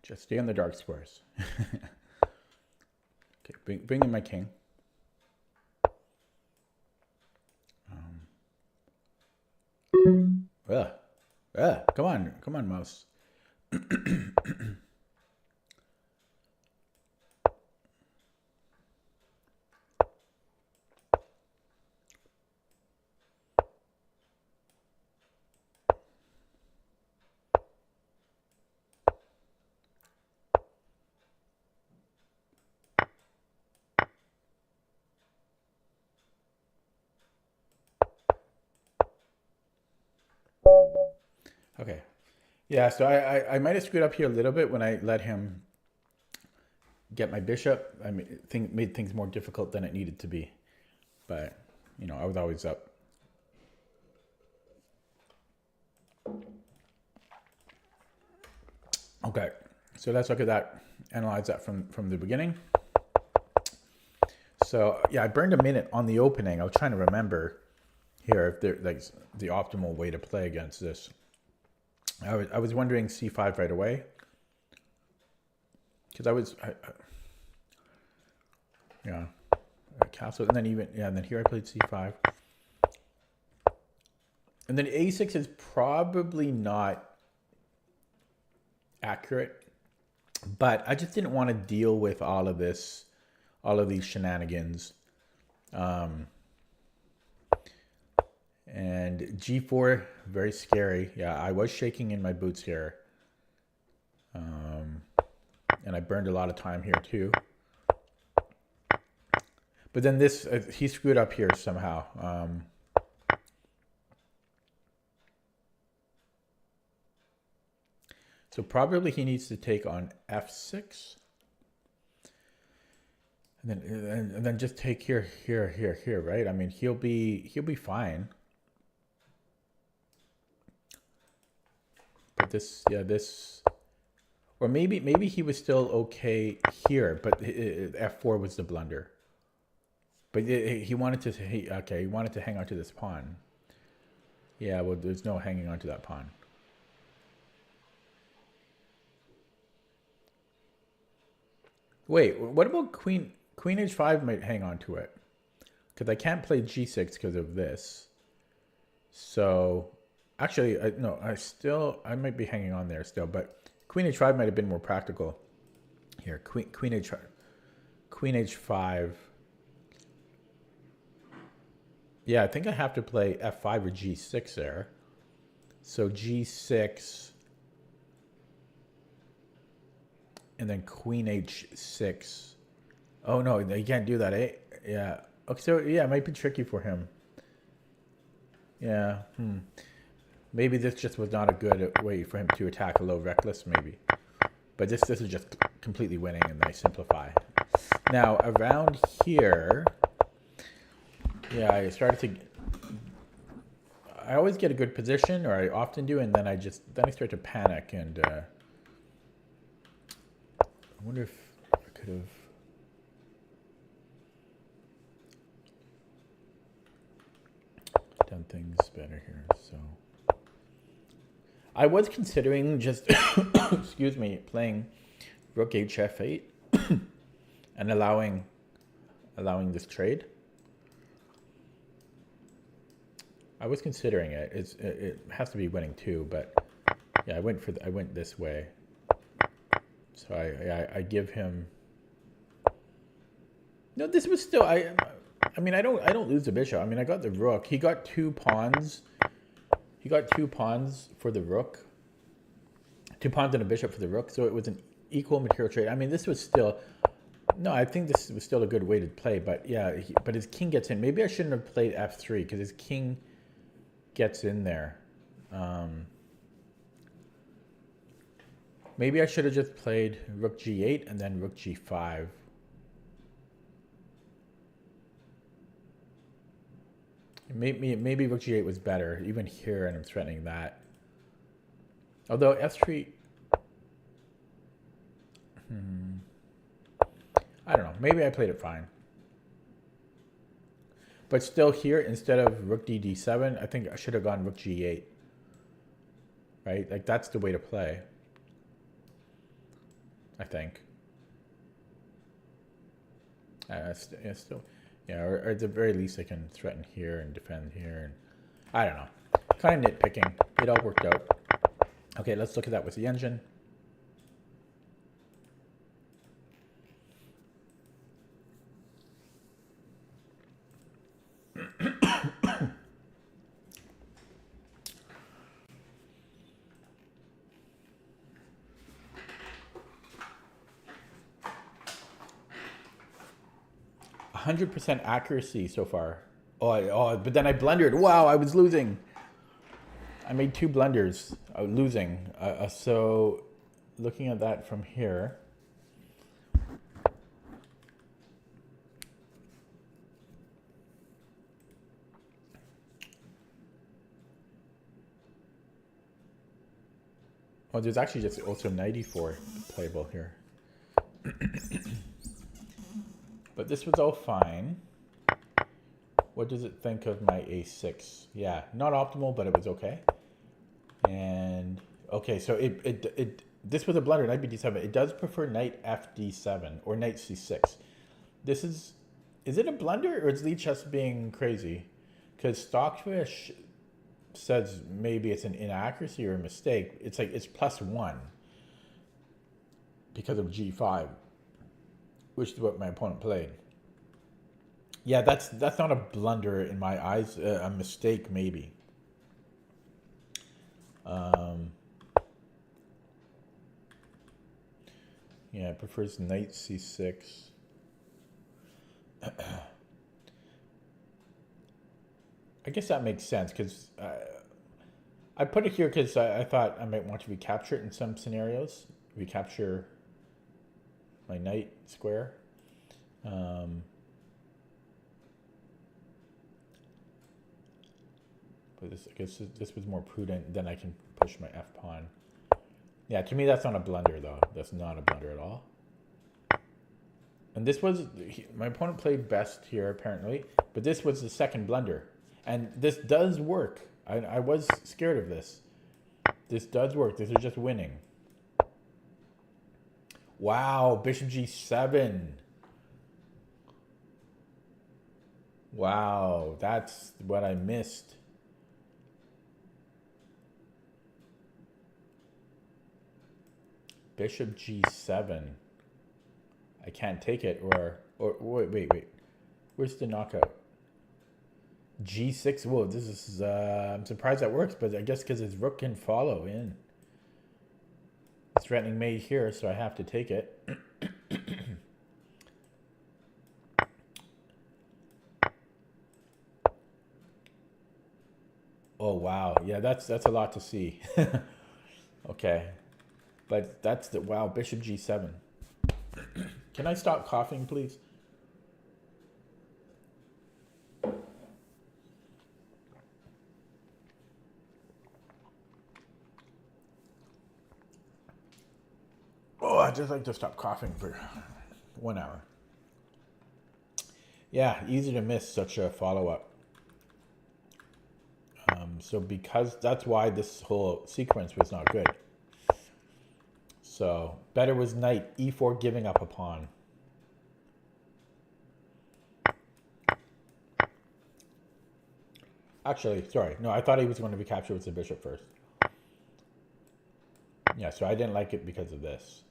Just stay on the dark squares. Okay, bring in my king. Come on, mouse. Okay. Yeah, so I might have screwed up here a little bit when I let him get my bishop. I made things more difficult than it needed to be. But, you know, I was always up. Okay, so let's look at that, analyze that from the beginning. So, yeah, I burned a minute on the opening. I was trying to remember here if there like the optimal way to play against this. I was wondering c5 right away because yeah, castle, and then and then here I played c5, and then a6 is probably not accurate, but I just didn't want to deal with all of these shenanigans. And g4, very scary. Yeah, I was shaking in my boots here. And I burned a lot of time here too. But then this, he screwed up here somehow. So probably he needs to take on f6. And then just take here, right? I mean, he'll be fine. But this, or maybe he was still okay here, but f4 was the blunder. But he wanted to he wanted to hang on to this pawn. Yeah, well, there's no hanging on to that pawn. Wait, what about queen h5 might hang on to it? Because I can't play g6 because of this. So actually, no, I might be hanging on there still, but queen h5 might have been more practical. Here, queen h5. Yeah, I think I have to play f5 or g6 there. So g6, and then queen h6. Oh no, you can't do that, eh? Yeah. Okay, so yeah, it might be tricky for him. Yeah. Maybe this just was not a good way for him to attack a low reckless, maybe. But this is just completely winning, and I simplify. Now around here, yeah, I started to. I always get a good position, or I often do, and then I start to panic, and I wonder if I could have. Done things better here. So I was considering just excuse me, playing rook hf8 and allowing this trade. I was considering it. It has to be winning too, but yeah, I went this way. So I give him. No, this was still I mean, I don't lose the bishop. I mean, I got the rook. He got 2 pawns. He got 2 pawns for the rook. 2 pawns and a bishop for the rook. So it was an equal material trade. I mean, this was still. No, I think this was still a good way to play. But yeah, but his king gets in. Maybe I shouldn't have played f3 because his king gets in there. Maybe I should have just played rook g8 and then rook g5. Maybe rook g8 was better, even here, and I'm threatening that. Although f3, I don't know. Maybe I played it fine. But still here, instead of rook d7, I think I should have gone rook g8. Right? Like, that's the way to play. I think. Still. Yeah, or at the very least I can threaten here and defend here. And I don't know. Kind of nitpicking. It all worked out. Okay, let's look at that with the engine. %, accuracy so far. But then I blundered. Wow, I was losing. I made 2 blunders, losing. So looking at that from here. Oh, there's actually just also 94 playable here. But this was all fine. What does it think of my a6? Yeah, not optimal, but it was okay. And Okay, so this was a blunder, knight bd7. It does prefer knight fd7 or knight c6. This is it a blunder or is Lee just being crazy? Because Stockfish says maybe it's an inaccuracy or a mistake. It's like it's +1 because of g5, which is what my opponent played. Yeah, that's not a blunder in my eyes. A mistake maybe. Yeah, it prefers knight c6. I guess that makes sense because I put it here because I thought I might want to recapture it in some scenarios. Recapture my knight square. But I guess this was more prudent. Then I can push my f pawn. Yeah, to me that's not a blunder though. That's not a blunder at all. And this was my opponent played best here apparently, but this was the second blunder, and this does work. I was scared of this. This does work. This is just winning. Wow, bishop g7. Wow, that's what I missed. Bishop g7. I can't take it, or wait. Where's the knockout? G6. Whoa, this is. I'm surprised that works, but I guess because his rook can follow in. It's threatening mate here, so I have to take it. Oh wow, yeah, that's a lot to see. Okay, but that's the wow. Bishop g7. Can I stop coughing, please? Oh, I just like to stop coughing for 1 hour. Yeah, easy to miss such a follow-up. So because that's why this whole sequence was not good. So better was knight e4 giving up a pawn. Actually, sorry. No, I thought he was going to be captured with the bishop first. Yeah, so I didn't like it because of this.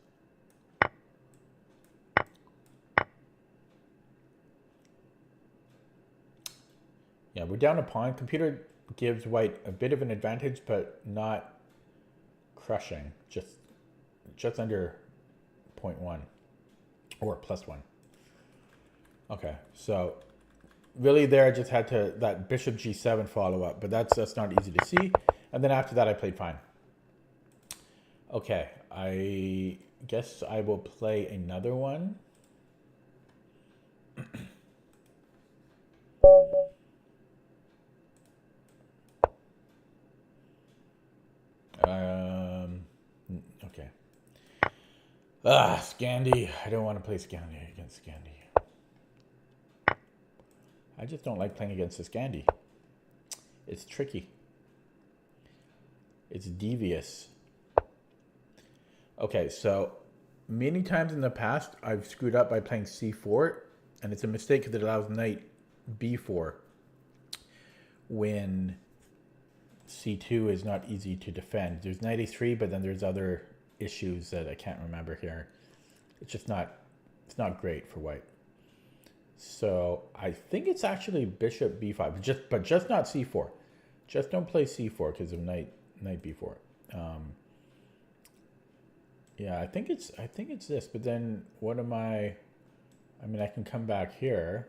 Yeah, we're down a pawn. Computer gives white a bit of an advantage, but not crushing. Just under 0.1 or +1. Okay, so really there I just had to that bishop g7 follow up, but that's not easy to see. And then after that I played fine. Okay, I guess I will play another one. Okay. Scandi. I don't want to play Scandi against Scandi. I just don't like playing against the Scandi. It's tricky. It's devious. Okay, so many times in the past I've screwed up by playing c4, and it's a mistake because it allows knight b4 when c2 is not easy to defend. There's knight a3, but then there's other issues that I can't remember here. It's just not, it's not great for white. So I think it's actually bishop b5, but just not c4. Just don't play c4 because of knight b4. Yeah, I think it's this. But then what am I? I mean, I can come back here.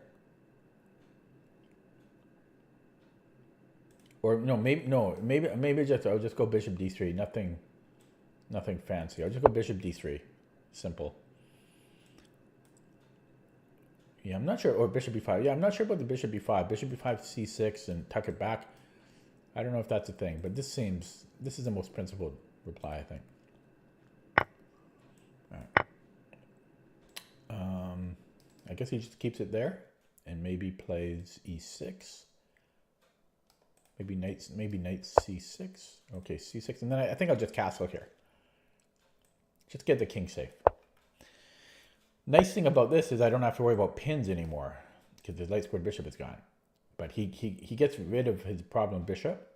Or maybe I'll just go bishop d3. Nothing fancy. I'll just go bishop d3. Simple. Yeah, I'm not sure. Or bishop b5. Yeah, I'm not sure about the bishop b5. Bishop b5 c6 and tuck it back. I don't know if that's a thing, but this is the most principled reply, I think. All right. I guess he just keeps it there and maybe plays e6. Maybe knight c6. Okay, c6, and then I think I'll just castle here. Just get the king safe. Nice thing about this is I don't have to worry about pins anymore because the light squared bishop is gone. But he gets rid of his problem bishop.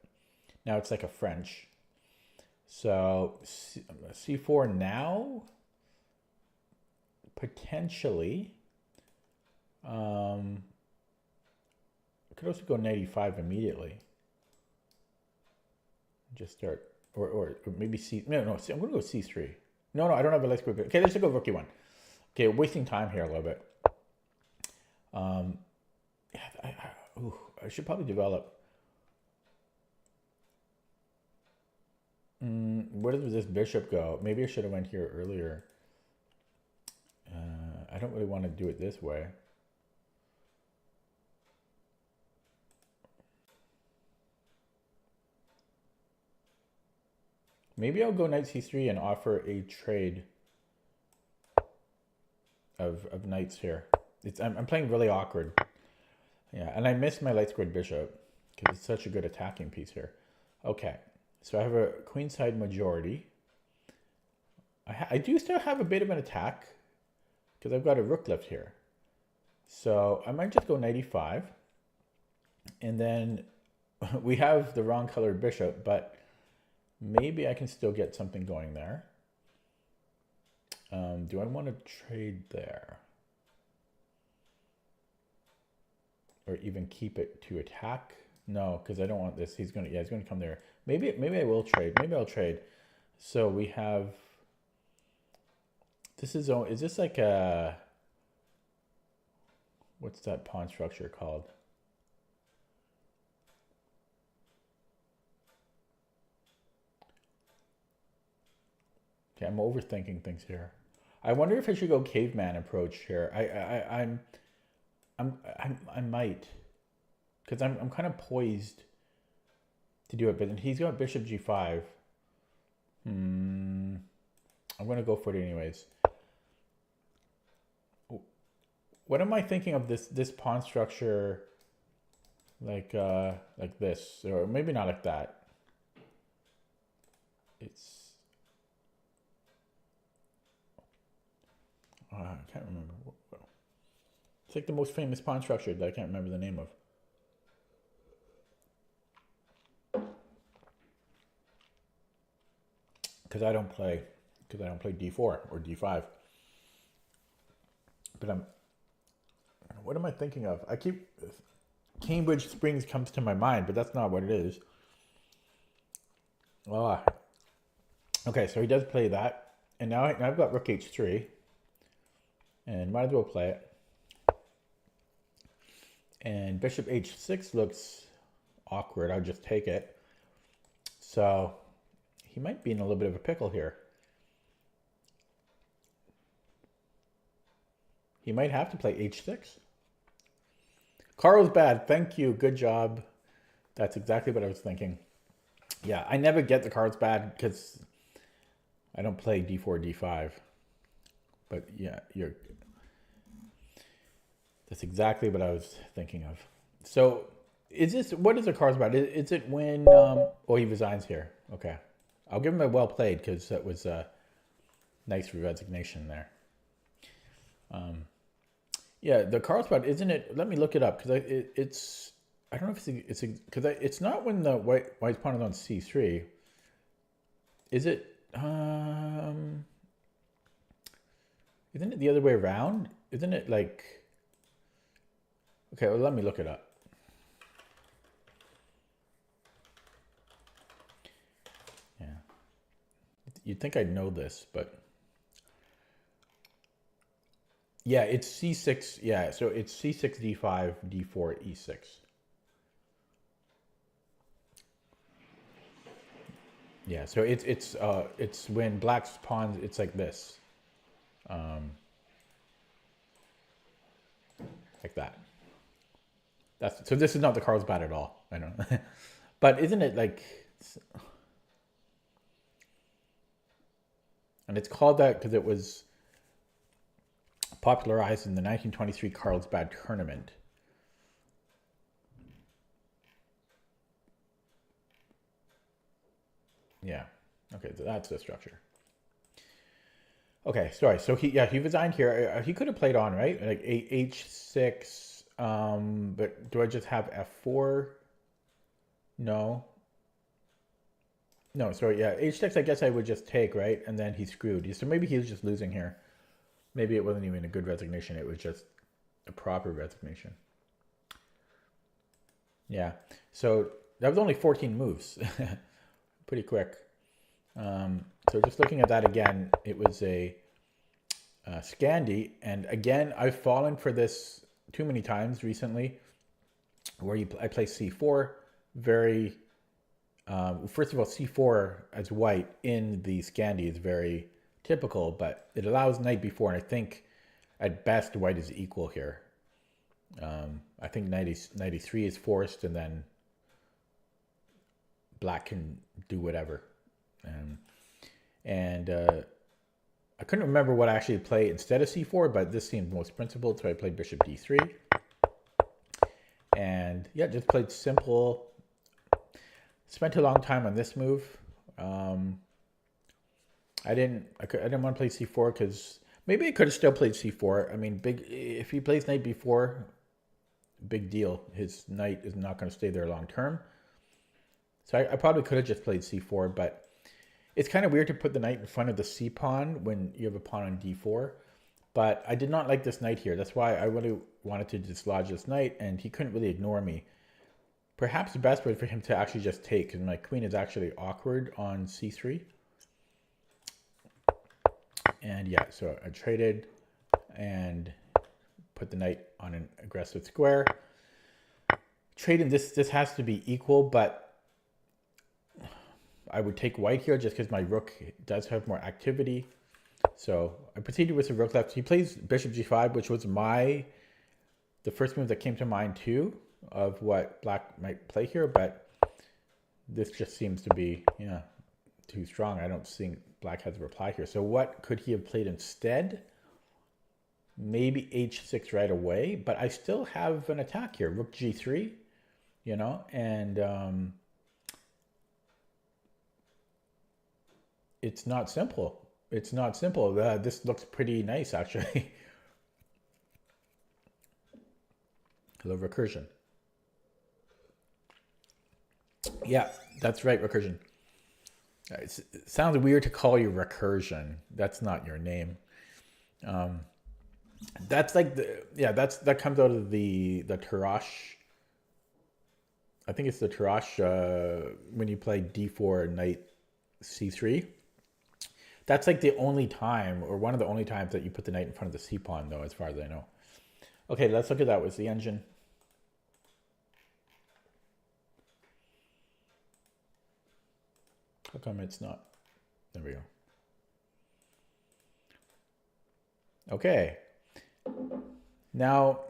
Now it's like a French. So c4 now, potentially. I could also go knight e5 immediately. Just start, or maybe no, I'm going to go c3. No, I don't have a light square. Okay, let's just go rook e1. Okay, wasting time here a little bit. Yeah, I should probably develop. Where does this bishop go? Maybe I should have went here earlier. I don't really want to do it this way. Maybe I'll go knight c3 and offer a trade of knights here. I'm playing really awkward. Yeah, and I missed my light squared bishop because it's such a good attacking piece here. Okay, so I have a queenside majority. I do still have a bit of an attack because I've got a rook left here. So I might just go knight e5. And then we have the wrong colored bishop, but maybe I can still get something going there. Do I want to trade there? Or even keep it to attack? No, because I don't want this. He's gonna come there. Maybe I will trade. Maybe I'll trade. So we have. Is this like a? What's that pawn structure called? Okay, I'm overthinking things here. I wonder if I should go caveman approach here. I might, because I'm kind of poised to do it, but then he's got bishop g5. I'm gonna go for it anyways. What am I thinking of this pawn structure? Like this, or maybe not like that. I can't remember. It's like the most famous pawn structure that I can't remember the name of. Because I don't play d4 or d5. But what am I thinking of? Cambridge Springs comes to my mind, but that's not what it is. Okay, so he does play that. And now I've got rook h3. And might as well play it. And bishop h6 looks awkward. I'll just take it. So he might be in a little bit of a pickle here. He might have to play h6. Carlsbad, thank you. Good job. That's exactly what I was thinking. Yeah, I never get the Carlsbad because I don't play d4, d5. But yeah, that's exactly what I was thinking of. So what is a Carlsbad? Is it when, he resigns here. Okay. I'll give him a well played because that was a nice resignation there. Yeah, the Carlsbad, isn't it? Let me look it up because I don't know if because it's not when the white's pawn is on c3. Is it? Isn't it the other way around? Isn't it like? Okay, well, let me look it up. Yeah, you'd think I'd know this, but. Yeah, it's c6. Yeah, so it's c6, d5, d4, e6. Yeah, so it's when black's pawns. It's like this, like that. So this is not the Carlsbad at all. I don't know, but isn't it like? And it's called that because it was popularized in the 1923 Carlsbad tournament. Yeah. Okay, so that's the structure. Okay, sorry. So he resigned here. He could have played on, right? Like H6. But do I just have F4? No. No, sorry. Yeah, H6. I guess I would just take, right? And then he screwed. So maybe he was just losing here. Maybe it wasn't even a good resignation. It was just a proper resignation. Yeah. So that was only 14 moves. Pretty quick. So just looking at that again, it was a Scandi. And again, I've fallen for this too many times recently where I play C4 very... first of all, C4 as white in the Scandi is very typical, but it allows knight b4, and I think at best white is equal here. I think knight e3 is forced, and then black can do whatever. I couldn't remember what I actually played instead of c4, but this seemed most principled, so I played bishop d3. And yeah, just played simple. Spent a long time on this move. I didn't want to play c4 because maybe I could have still played c4. I mean, if he plays knight b4, big deal. His knight is not going to stay there long term. So I probably could have just played c4, but it's kind of weird to put the knight in front of the c pawn when you have a pawn on d4. But I did not like this knight here. That's why I really wanted to dislodge this knight, and he couldn't really ignore me. Perhaps the best way for him to actually just take, because my queen is actually awkward on c3. And yeah, so I traded and put the knight on an aggressive square. Trading this has to be equal, but I would take white here just because my rook does have more activity. So I proceeded with the rook left. He plays bishop g5, which was the first move that came to mind too, of what black might play here, but this just seems to be, too strong. I don't think black has a reply here. So what could he have played instead? Maybe h6 right away, but I still have an attack here. Rook g3, and it's not simple. It's not simple. This looks pretty nice, actually. Hello, recursion. Yeah, that's right, recursion. It sounds weird to call you recursion. That's not your name. That's like that comes out of the Tarrasch. I think it's the Tarrasch when you play d4 knight c3. That's like the only time, or one of the only times, that you put the knight in front of the c pawn, though, as far as I know. Okay, let's look at that. Was the engine? How come it's not? There we go. Okay. Now,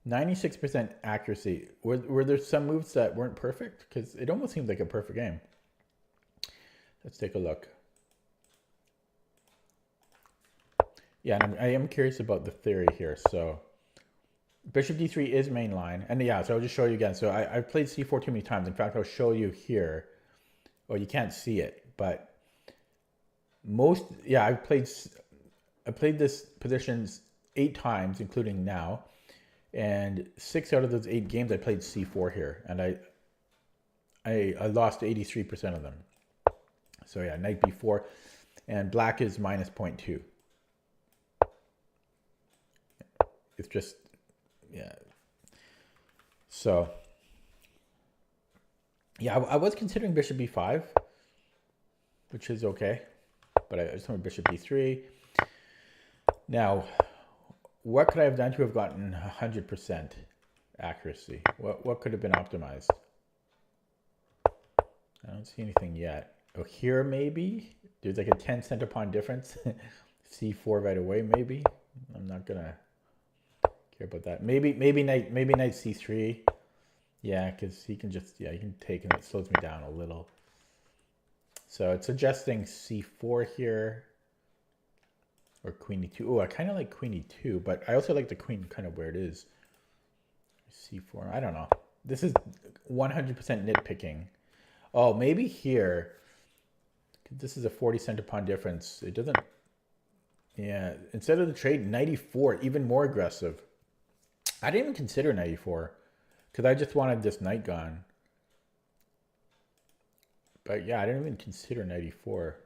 96% accuracy. Were there some moves that weren't perfect? Because it almost seemed like a perfect game. Let's take a look. Yeah, and I am curious about the theory here. So bishop d3 is main line. And yeah, so I'll just show you again. So I've played c4 too many times. In fact, I'll show you here. Oh, you can't see it, but I played this position 8 times, including now. And 6 out of those 8 games, I played c4 here. And I lost 83% of them. So yeah, knight b4. And black is minus 0.2. It's just, yeah. So, yeah, I was considering bishop b5, which is okay. But I just went bishop b3. Now, what could I have done to have gotten 100% accuracy? What could have been optimized? I don't see anything yet. Oh, here maybe? There's like a 10 center pawn difference. c4 right away, maybe. I'm not gonna care about that. Maybe knight c3. Yeah, because he can just, he can take, and it slows me down a little. So it's suggesting c4 here. Or queen e2. Oh, I kind of like queen e2, but I also like the queen kind of where it is. c4. I don't know. This is 100% nitpicking. Oh, maybe here. This is a 40 cent a pawn difference. It doesn't. Yeah, instead of the trade, 94, even more aggressive. I didn't even consider 94 because I just wanted this knight gone. But yeah, I didn't even consider 94.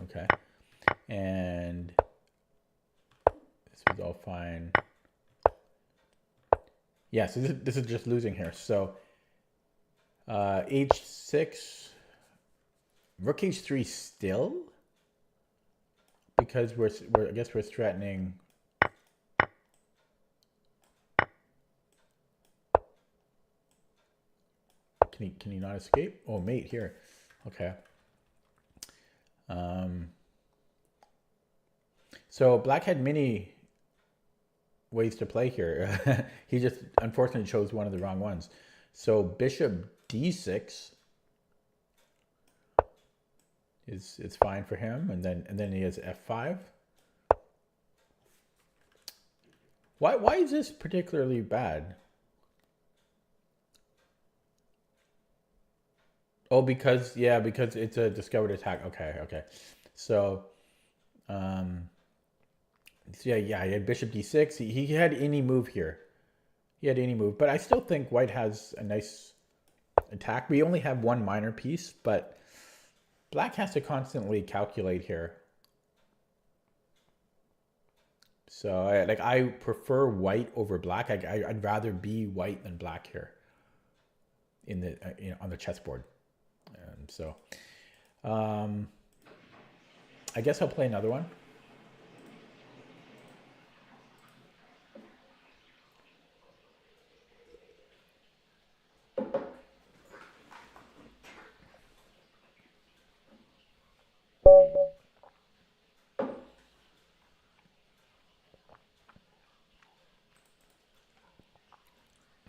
Okay. And this was all fine. Yeah, so this is just losing here. So h6, rook h3 still, because I guess we're threatening. Can he not escape? Oh, mate here. Okay. So black had many ways to play here. He just unfortunately chose one of the wrong ones. So bishop d6 is fine for him, and then he has f5. Why is this particularly bad? Oh, because it's a discovered attack. Okay. So, he had bishop d6. He had any move here. He had any move, but I still think white has a nice attack. We only have one minor piece, but black has to constantly calculate here. So I prefer white over black. I'd rather be white than black here in the on the chessboard. So I guess I'll play another one.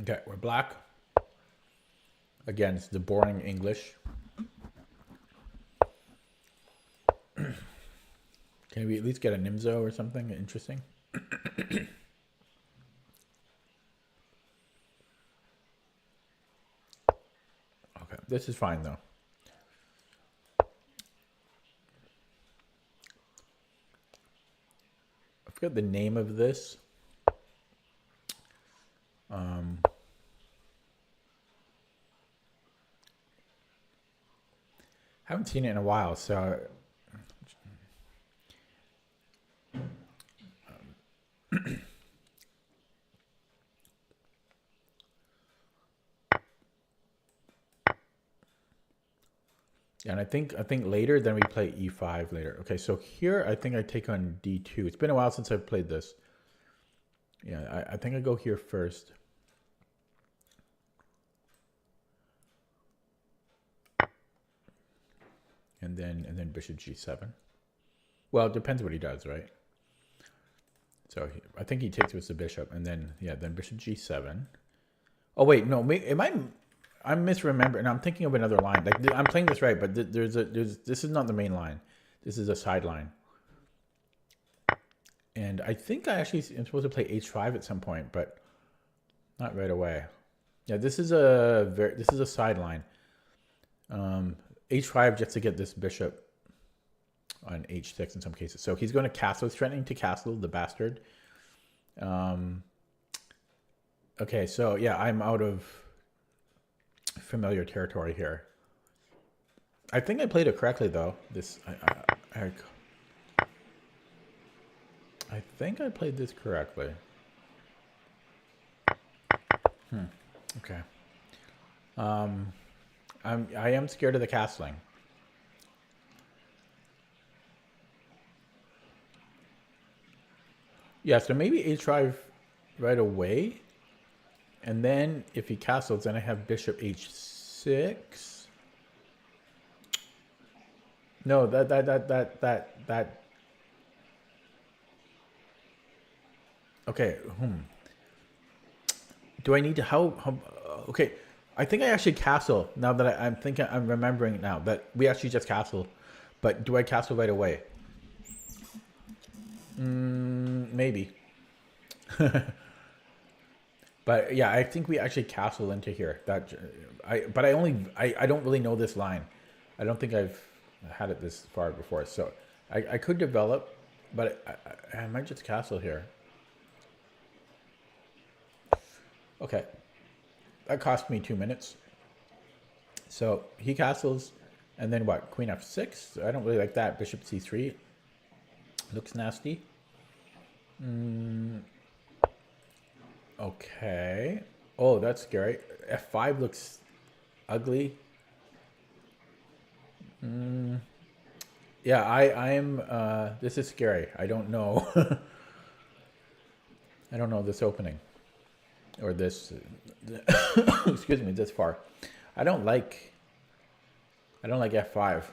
Okay, we're black. Again, it's the boring English. Can we at least get a Nimzo or something interesting? Okay, this is fine though. I forgot the name of this. Haven't seen it in a while, so and I think later then we play e5 later. Okay, so here I think I take on d2. It's been a while since I've played this. Yeah, I think I go here first. And then bishop g7. Well, it depends what he does, right? So I think he takes with the bishop, and then bishop g7. Oh wait, no, I'm misremembering. I'm thinking of another line. Like I'm playing this right, but this is not the main line. This is a side line. And I think I actually am supposed to play h5 at some point, but not right away. Yeah, this is a side line. h5 just to get this bishop on h6 in some cases. So he's going to castle. He's threatening to castle, the bastard. Okay, so yeah, I'm out of familiar territory here. I think I played it correctly though. I think I played this correctly. Okay. I am scared of the castling. Yeah, so maybe h5 right away. And then if he castles, then I have bishop h6. No, that. Okay. Do I need to how? Okay, I think I actually castle now that I'm remembering now that we actually just castle. But do I castle right away? Maybe. But yeah, I think we actually castle into here. I don't really know this line. I don't think I've had it this far before. So I could develop, but I might just castle here. Okay, that cost me 2 minutes. So he castles, and then what? Queen f6. I don't really like that. Bishop c3 looks nasty. Okay. Oh, that's scary. F5 looks ugly. Yeah, I am. This is scary. I don't know. I don't know this opening or this. Excuse me. This far. I don't like. I don't like F5.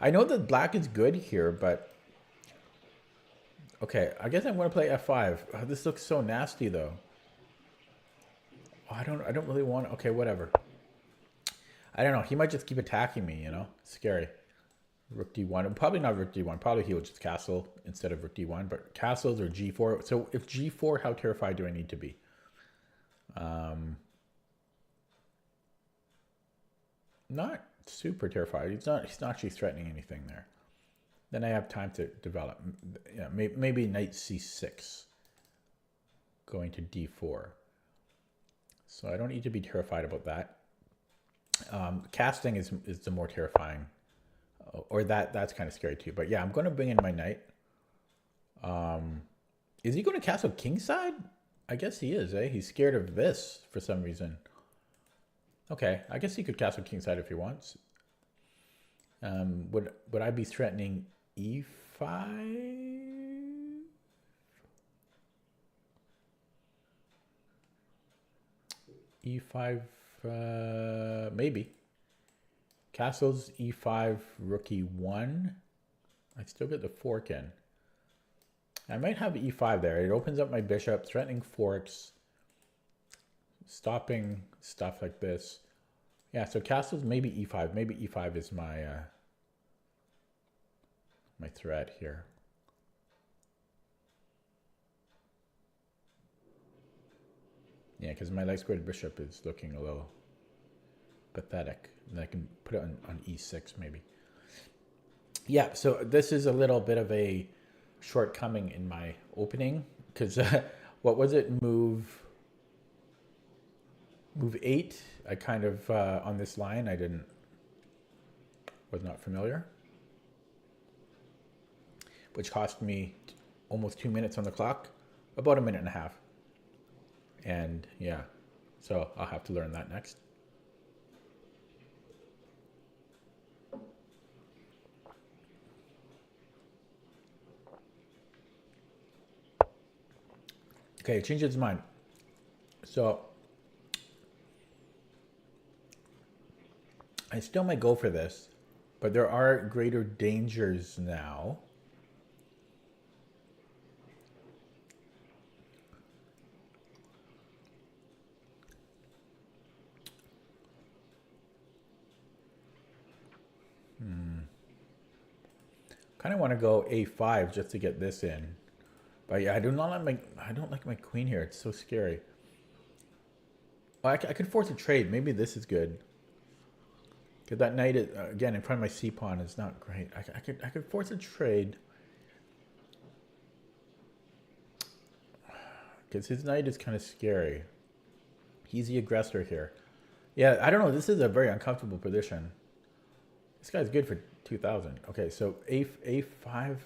I know that black is good here, but okay. I guess I'm going to play F5. Oh, this looks so nasty, though. Oh, I don't really want. Okay, whatever. I don't know. He might just keep attacking me. You know, scary. Rook d1. Probably not rook d1. Probably he will just castle instead of rook d1. But castles or g4. So if g4, how terrified do I need to be? Not super terrified. He's not actually threatening anything there. Then I have time to develop. Yeah, maybe knight c6. Going to d4. So I don't need to be terrified about that. Casting is the more terrifying. Or that's kind of scary too. But yeah, I'm going to bring in my knight. Is he going to castle kingside? I guess he is, eh? He's scared of this for some reason. Okay, I guess he could castle kingside if he wants. Would I be threatening e5? e5, maybe. Castles, e5, rook e1. I still get the fork in. I might have e5 there. It opens up my bishop, threatening forks, stopping stuff like this. Yeah, so castles, maybe e5. Maybe e5 is my my threat here. Yeah, because my light squared bishop is looking a little pathetic. And I can put it on e6 maybe. Yeah, so this is a little bit of a shortcoming in my opening because what was it? Move 8. I kind of on this line was not familiar, which cost me almost 2 minutes on the clock, about a minute and a half. And yeah, so I'll have to learn that next. Okay, change its mind. So I still might go for this, but there are greater dangers now. Kind of want to go a5 just to get this in. But yeah, I don't like my queen here. It's so scary. Well, I could force a trade. Maybe this is good. Because that knight is, again, in front of my c pawn is not great. I could force a trade. Because his knight is kind of scary. He's the aggressor here. Yeah, I don't know. This is a very uncomfortable position. This guy's good for 2,000. Okay, so a5,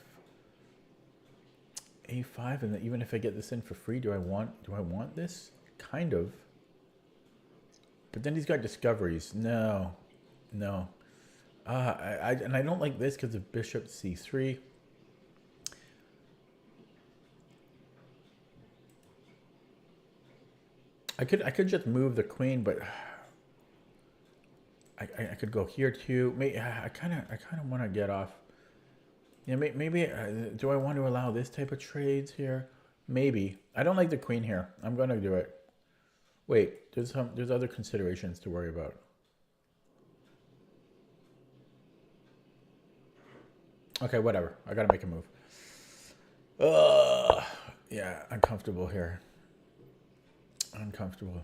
and even if I get this in for free, do I want this? Kind of. But then he's got discoveries. No. And I don't like this because of bishop c3. I could just move the queen, but I could go here too. I kind of want to get off. Yeah, maybe do I want to allow this type of trades here? Maybe. I don't like the queen here. I'm gonna do it. Wait, there's other considerations to worry about. Okay, whatever. I gotta make a move. Yeah, uncomfortable here. Uncomfortable.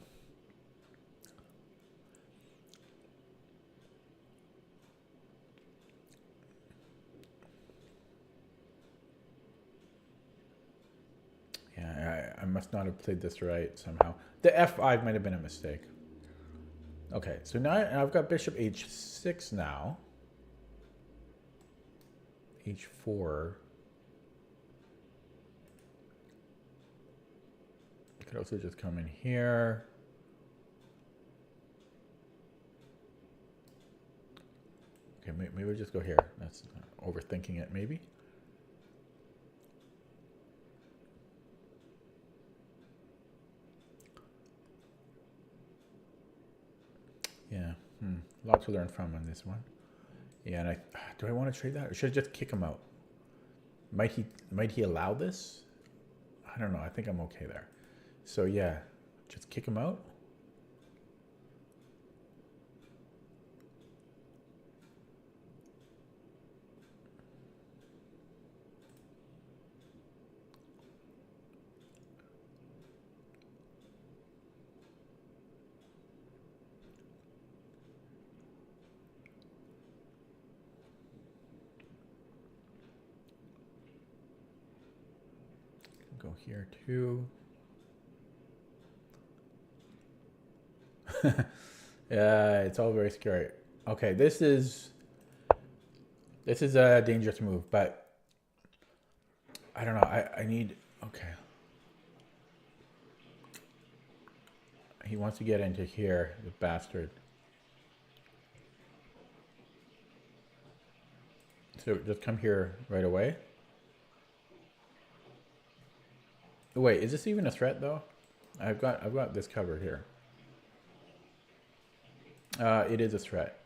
Yeah, I must not have played this right somehow. The f5 might have been a mistake. Okay, so now I've got bishop h6 now. h4. I could also just come in here. Okay, maybe we'll just go here. That's overthinking it, maybe. Yeah, a lot to learn from on this one. Yeah, and do I want to trade that, or should I just kick him out? Might he allow this? I don't know. I think I'm okay there. So yeah, just kick him out. Go here too. Yeah, it's all very scary. Okay, this is a dangerous move, but I don't know. I need. Okay. He wants to get into here, the bastard. So just come here right away. Wait, is this even a threat though? I've got this covered here. It is a threat.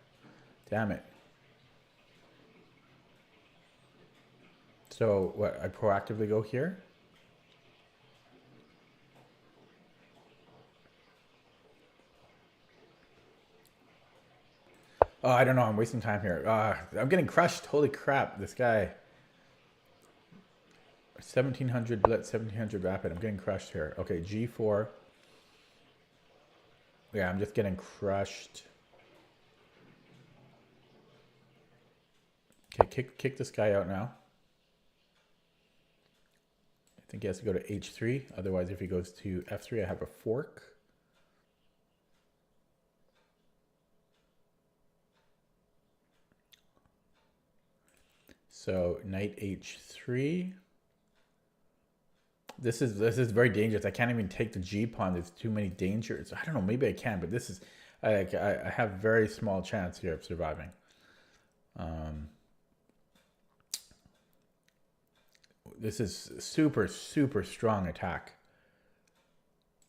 Damn it. So what? I proactively go here. Oh, I don't know. I'm wasting time here. I'm getting crushed. Holy crap! This guy. 1700 blitz, 1700 rapid. I'm getting crushed here. Okay, G4. Yeah, I'm just getting crushed. Okay, kick this guy out now. I think he has to go to H3. Otherwise, if he goes to F3, I have a fork. So knight H3. This is very dangerous. I can't even take the G pawn. There's too many dangers. I don't know. Maybe I can, but this is I have very small chance here of surviving. This is super strong attack.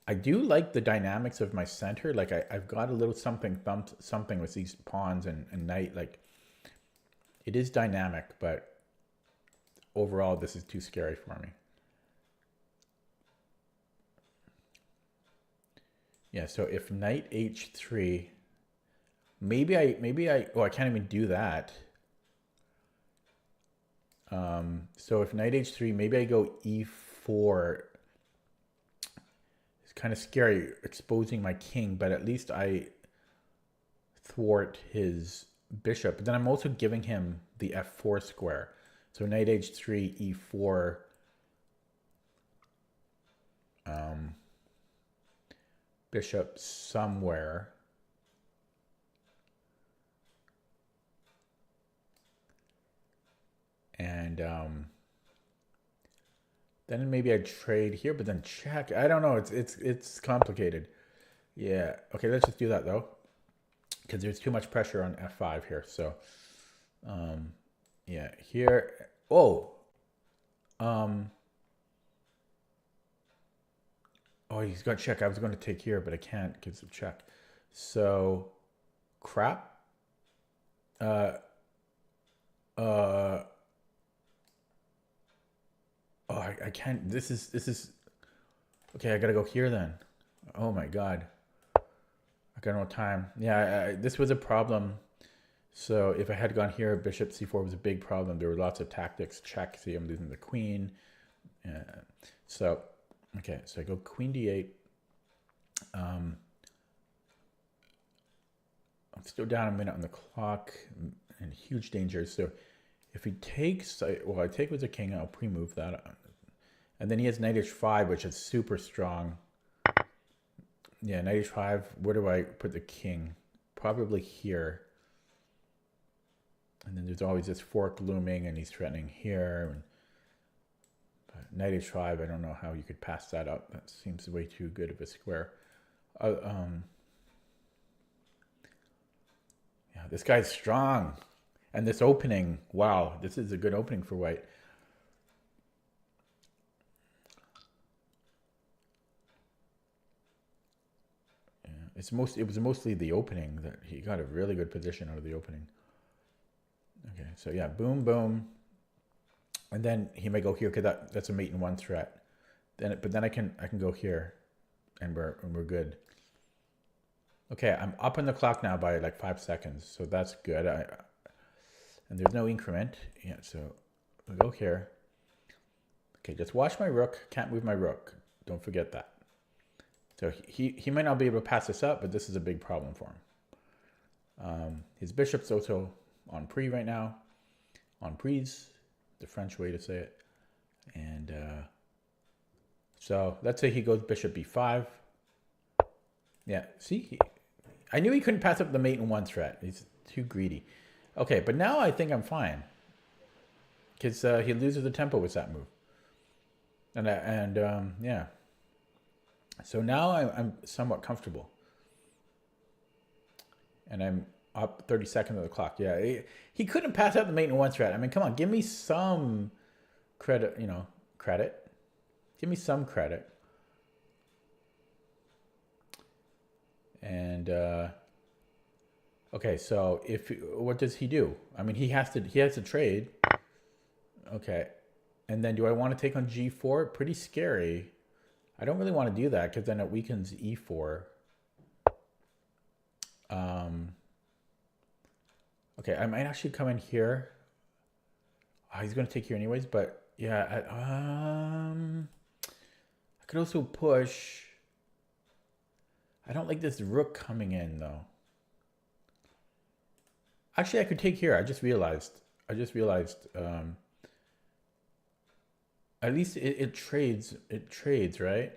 I do like the dynamics of my center. Like I've got a little something with these pawns and knight. Like it is dynamic, but overall this is too scary for me. Yeah, so if knight h3, maybe I oh, I can't even do that. So if knight h3, maybe I go e4. It's kind of scary exposing my king, but at least I thwart his bishop. But then I'm also giving him the f4 square. So knight h3, e4. Bishop somewhere. And then maybe I trade here, but then check. I don't know. It's complicated. Yeah. Okay, let's just do that though, because there's too much pressure on f5 here. So, yeah, here. Oh, oh, he's got check. I was going to take here, but I can't because of check. So, crap. Oh, I can't. This is. Okay, I gotta go here then. Oh my god. I got no time. Yeah, this was a problem. So if I had gone here, bishop c4 was a big problem. There were lots of tactics. Check. See, I'm losing the queen. So, okay, so I go queen d8. I'm still down a minute on the clock, and huge danger. So if he takes, well, I take with the king. I'll pre-move that, and then he has knight h5, which is super strong. Yeah, knight h5. Where do I put the king? Probably here. And then there's always this fork looming, and he's threatening here. But knight h5, I don't know how you could pass that up. That seems way too good of a square. Yeah, this guy's strong. And this opening, wow, this is a good opening for white. Yeah, it was mostly the opening that he got a really good position out of the opening. Okay, so yeah, boom, boom. And then he may go here because that's a mate in one threat. But then I can go here, and we're good. Okay, I'm up on the clock now by like 5 seconds, so that's good. And there's no increment. Yeah, so we'll go here. Okay, just watch my rook. Can't move my rook. Don't forget that. So he might not be able to pass this up, but this is a big problem for him. His bishop's also on pre right now. On prise, the French way to say it. And so let's say he goes bishop b5. Yeah, see, I knew he couldn't pass up the mate in one threat. He's too greedy. Okay, but now I think I'm fine. Because he loses the tempo with that move. And yeah. So now I'm somewhat comfortable. And I'm up 30 seconds of the clock. Yeah, he couldn't pass up the mate in one threat. I mean, come on, give me some credit, credit. Give me some credit. And okay, so what does he do? I mean, he has to trade. Okay, and then do I want to take on g4? Pretty scary. I don't really want to do that because then it weakens e4. Okay, I might actually come in here. Oh, he's going to take here anyways, but yeah, I could also push. I don't like this rook coming in though. Actually, I could take here. I just realized. At least it trades. It trades, right?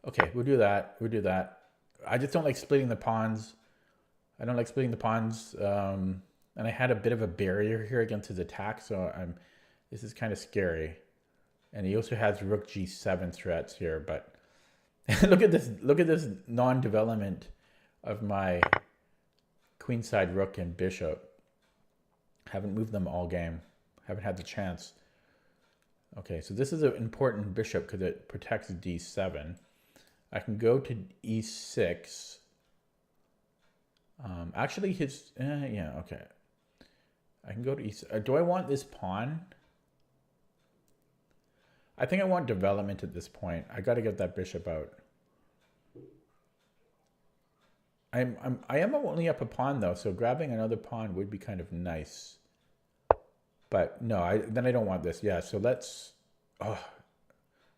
Okay, we'll do that. I just don't like splitting the pawns. I don't like splitting the pawns. And I had a bit of a barrier here against his attack, so this is kind of scary. And he also has rook g7 threats here, but look at this non-development of my queenside rook and bishop. Haven't moved them all game. Haven't had the chance. Okay, so this is an important bishop because it protects d7. I can go to e6. Actually, yeah, okay. I can go to e6. Do I want this pawn? I think I want development at this point. I got to get that bishop out. I am only up a pawn though, so grabbing another pawn would be kind of nice. But no, then I don't want this. Yeah, so let's. Oh,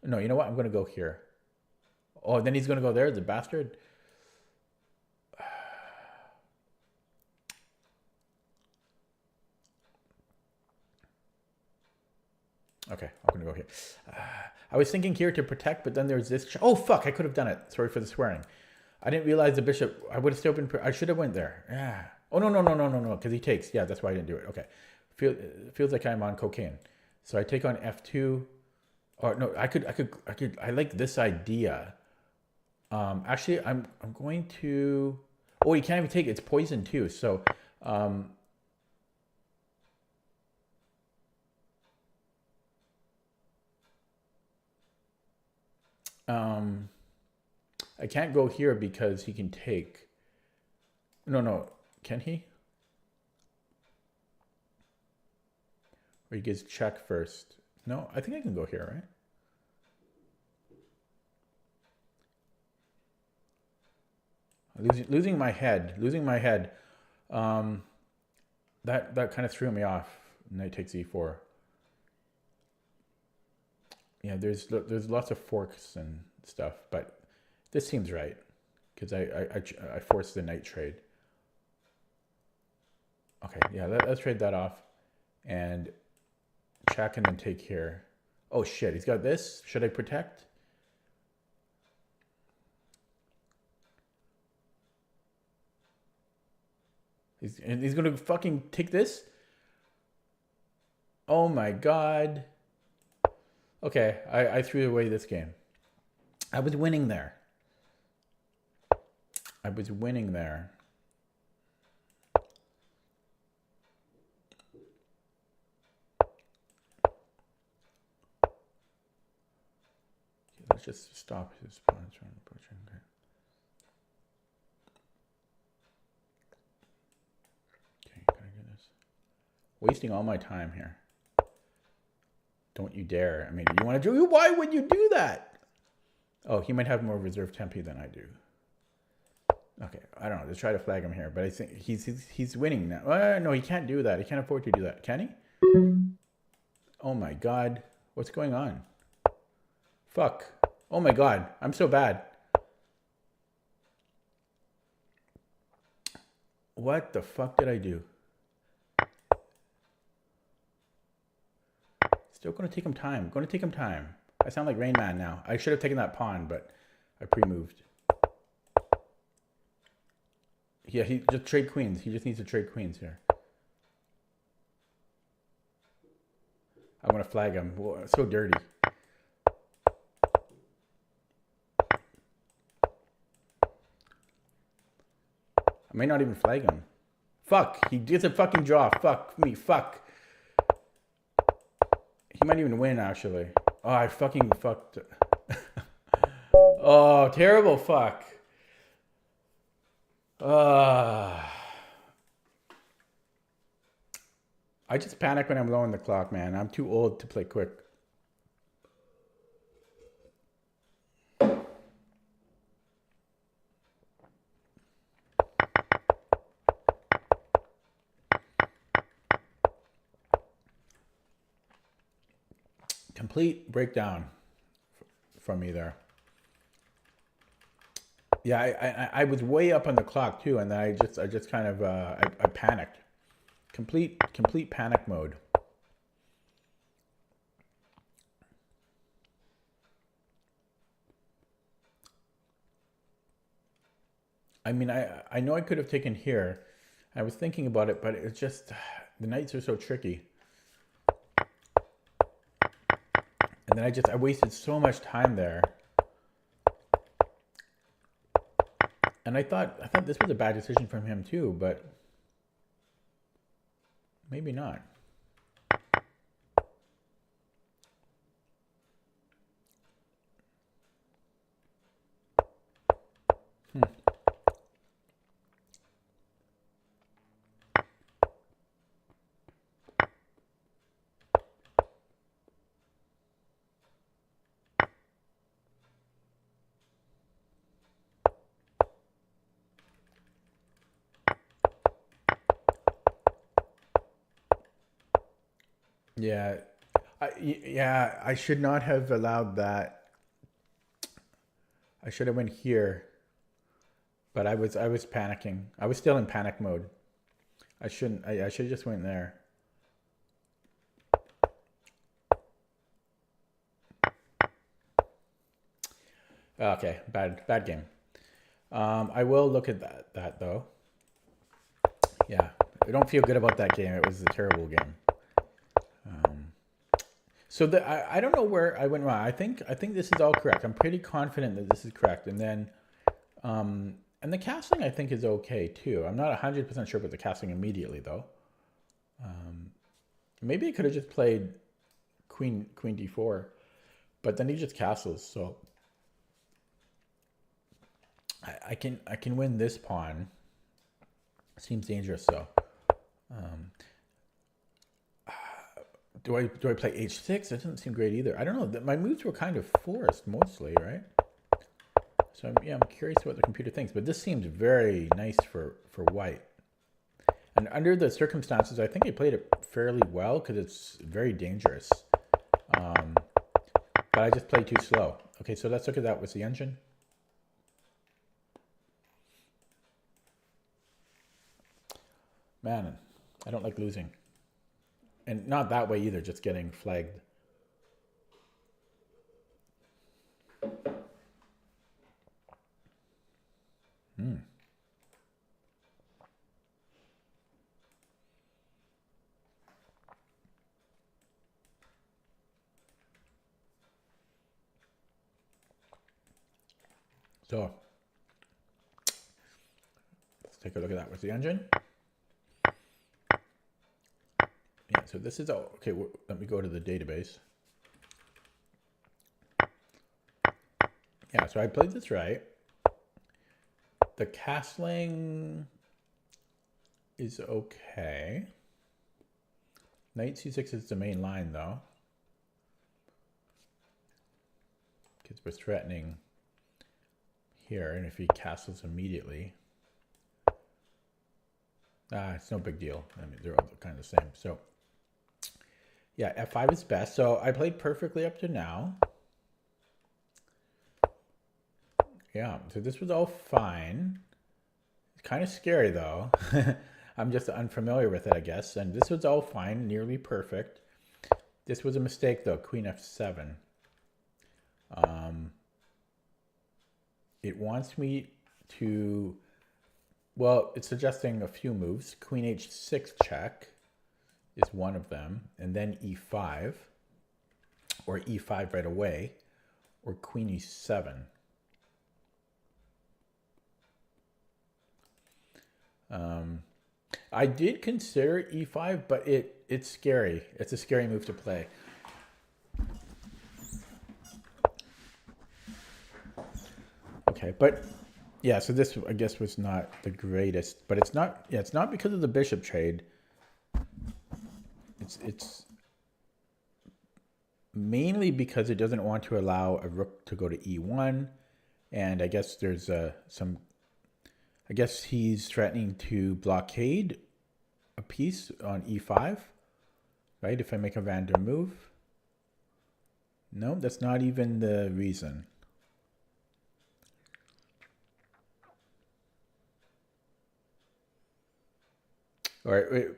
no, you know what? I'm going to go here. Oh, then he's going to go there, the bastard. Okay, I'm going to go here. I was thinking here to protect, but then there's this. Oh, fuck, I could have done it. Sorry for the swearing. I didn't realize the bishop. I would have still been. I should have went there. Yeah. Oh, no, because he takes. Yeah, that's why I didn't do it. Okay. Feels like I'm on cocaine. So I take on f2. Or no, I like this idea. Actually, I'm going to. Oh, you can't even take it. It's poison too. So, I can't go here because he can take. No, can he? Or he gets check first. No, I think I can go here, right? Losing my head. That kind of threw me off. Knight takes e4. Yeah, there's lots of forks and stuff, but this seems right because I forced the knight trade. Okay, yeah, let's trade that off and check and then take here. Oh shit, he's got this. Should I protect? He's gonna fucking take this? Oh my god. Okay, I threw away this game. I was winning there. I was winning there. Let's just stop his pawn from approaching. Okay, can I get this? Wasting all my time here. Don't you dare. I mean, you want to do... Why would you do that? Oh, he might have more reserve tempi than I do. Okay, I don't know. Let's try to flag him here. But I think he's winning now. No, he can't do that. He can't afford to do that. Can he? Oh my god. What's going on? Fuck. Oh my god. I'm so bad. What the fuck did I do? Still going to take him time. Going to take him time. I sound like Rain Man now. I should have taken that pawn, but I pre-moved. Yeah, he just trade queens. He just needs to trade queens here. I'm going to flag him. Whoa, it's so dirty. I may not even flag him. Fuck. He gets a fucking draw. Fuck me. Fuck. He might even win, actually. Oh, I fucking fucked. Oh, terrible fuck. I just panic when I'm low on the clock, man. I'm too old to play quick. Complete breakdown from me there. Yeah, I was way up on the clock too, and then I just kind of I panicked. Complete panic mode. I mean, I know I could have taken here. I was thinking about it, but it's just the knights are so tricky. And then I wasted so much time there. And I thought this was a bad decision from him too, but maybe not. Yeah, I should not have allowed that. I should have went here, but I was panicking. I was still in panic mode. I shouldn't. I should have just went there. Okay, bad game. I will look at that though. Yeah, I don't feel good about that game. It was a terrible game. So I don't know where I went wrong. I think this is all correct. I'm pretty confident that this is correct. And then, and the casting I think is okay too. I'm not 100% sure about the casting immediately though. Maybe I could have just played queen d4, but then he just castles. So I can win this pawn. Seems dangerous though. Do I play h6? That doesn't seem great either. I don't know. My moves were kind of forced mostly, right? So I'm curious what the computer thinks. But this seems very nice for white. And under the circumstances, I think I played it fairly well because it's very dangerous. But but I just played too slow. Okay, so let's look at that with the engine. Man, I don't like losing. And not that way either, just getting flagged. So let's take a look at that with the engine. Yeah, so this is, okay, let me go to the database. Yeah, so I played this right. The castling is okay. Knight c6 is the main line though, because we're threatening here, and if he castles immediately, it's no big deal. I mean, they're all kind of the same. So yeah, f5 is best. So I played perfectly up to now. Yeah, so this was all fine. It's kind of scary though. I'm just unfamiliar with it, I guess. And this was all fine, nearly perfect. This was a mistake though, queen f7. It wants me to, well, it's suggesting a few moves. Queen h6 check is one of them, and then e5, or e5 right away, or queen e7. I did consider e5, but it's scary. It's a scary move to play. Okay, but yeah, so this I guess was not the greatest, but it's not. Yeah, it's not because of the bishop trade. It's mainly because it doesn't want to allow a rook to go to e1, and I guess there's some. I guess he's threatening to blockade a piece on e5, right? If I make a random move. No, that's not even the reason. Or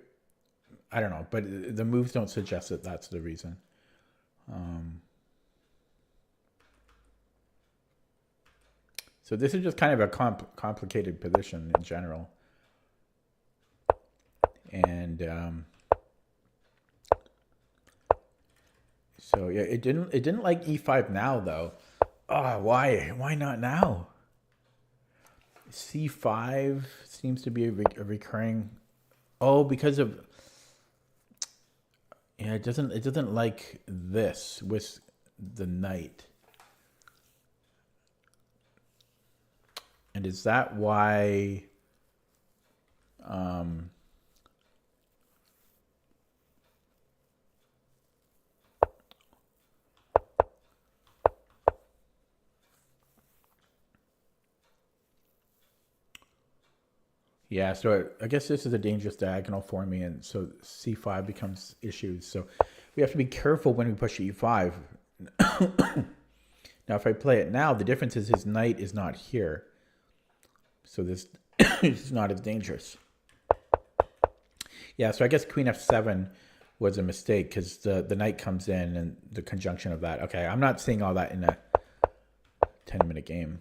I don't know, but the moves don't suggest that that's the reason. So this is just kind of a complicated position in general. And so yeah, it didn't like e5 now though. Why not now? c5 seems to be a recurring. Oh, because of, yeah, it doesn't like this with the knight. And is that why yeah, so I guess this is a dangerous diagonal for me, and so c5 becomes issues. So we have to be careful when we push e5. Now, if I play it now, the difference is his knight is not here. So this is not as dangerous. Yeah, so I guess queen f7 was a mistake because the knight comes in and the conjunction of that. Okay, I'm not seeing all that in a 10-minute game.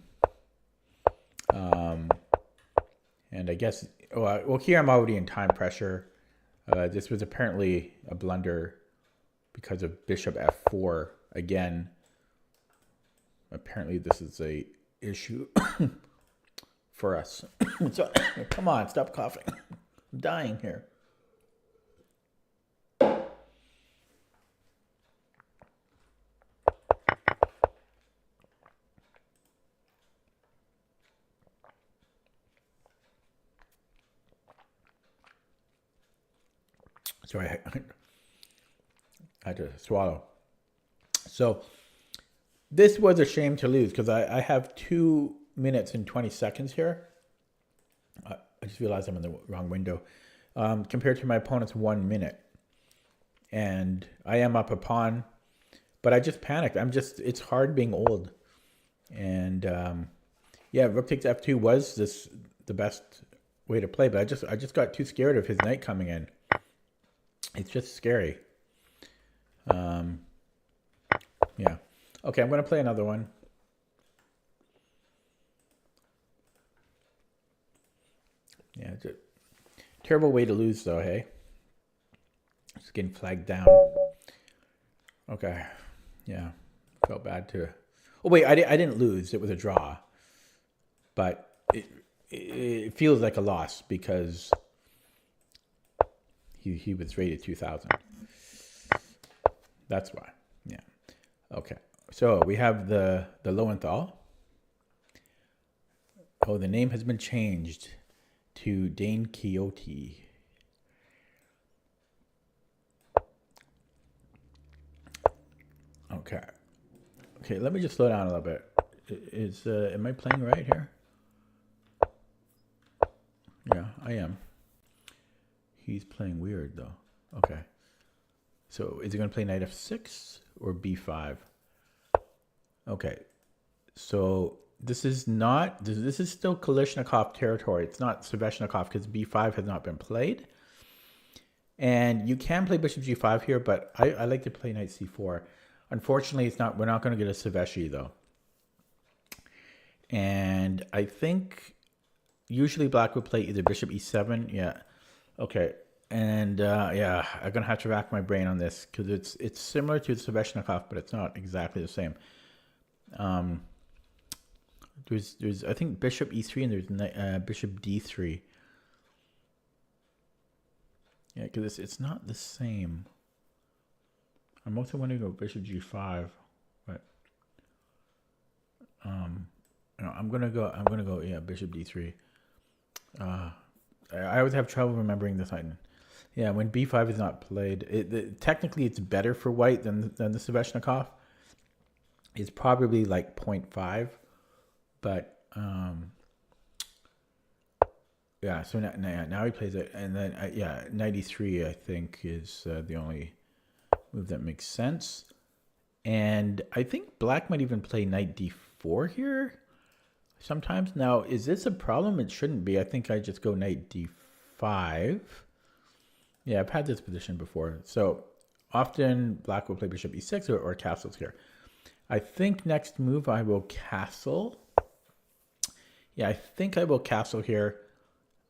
And I guess, well, here I'm already in time pressure. This was apparently a blunder because of bishop f4 again. Apparently this is a issue for us. So, come on, stop coughing. I'm dying here. Sorry, I had to swallow. So this was a shame to lose because I have 2 minutes and 20 seconds here. I just realized I'm in the wrong window. Compared to my opponent's 1 minute. And I am up a pawn. But I just panicked. It's hard being old. And yeah, rook takes f2 was the best way to play, but I just got too scared of his knight coming in. It's just scary. Yeah. Okay, I'm going to play another one. Yeah, it's a terrible way to lose though, hey? Just getting flagged down. Okay. Yeah. Felt bad too. Oh wait, I didn't lose. It was a draw. But it feels like a loss because he was rated 2000. That's why. Yeah. Okay. So we have the Lowenthal. Oh, the name has been changed to Dane Quixote. Okay. Okay, let me just slow down a little bit. Am I playing right here? Yeah, I am. He's playing weird though. Okay. So is he going to play knight f6 or b5? Okay. So this is not, this is still Kalishnikov territory. It's not Sveshnikov because b5 has not been played. And you can play bishop g5 here, but I like to play knight c4. Unfortunately, it's not. We're not going to get a Saveshi though. And I think usually black would play either bishop e7. Yeah. Okay. And yeah, I'm gonna have to rack my brain on this because it's similar to Sveshnikov, but it's not exactly the same. There's I think bishop e3 and there's bishop d3. Yeah, because it's not the same. I'm also wanting to go bishop g5, but no, I'm gonna go yeah, bishop d3. I always have trouble remembering this item. Yeah, when b5 is not played, technically it's better for white than the Sveshnikov. It's probably like 0.5, but yeah. So now he plays it, and then yeah, knight e3 I think is the only move that makes sense. And I think black might even play knight d4 here sometimes. Now, is this a problem? It shouldn't be. I think I just go knight d5. Yeah, I've had this position before. So often black will play bishop e6 or castles here. I think next move I will castle. Yeah, I think I will castle here.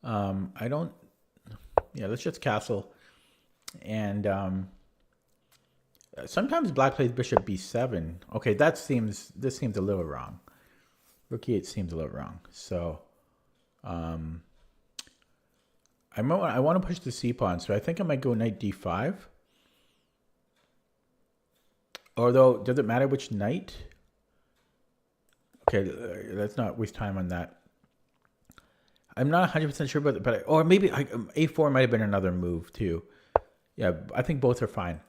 I don't... Yeah, let's just castle. And sometimes black plays bishop b7. Okay, this seems a little wrong. Rook e8 seems a little wrong. So I want to push the c pawn, so I think I might go knight d5. Although, does it matter which knight? Okay, let's not waste time on that. I'm not 100% sure about it, but or maybe a4 might have been another move too. Yeah, I think both are fine.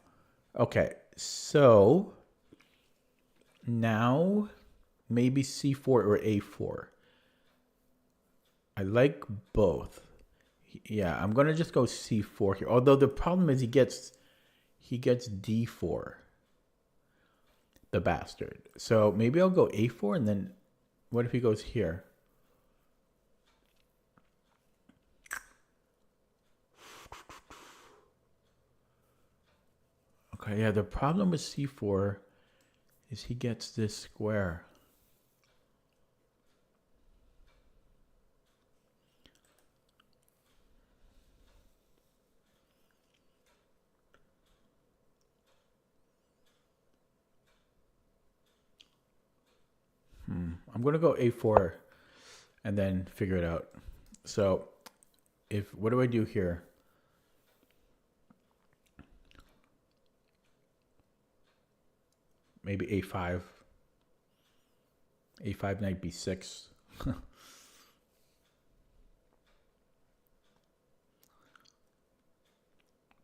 Okay, so now maybe c4 or a4. I like both. Yeah, I'm gonna just go c4 here. Although the problem is he gets d4, the bastard. So maybe I'll go a4 and then what if he goes here? Okay, yeah, the problem with c4 is he gets this square. I'm going to go a4 and then figure it out. So what do I do here? Maybe a5. a5 knight b6.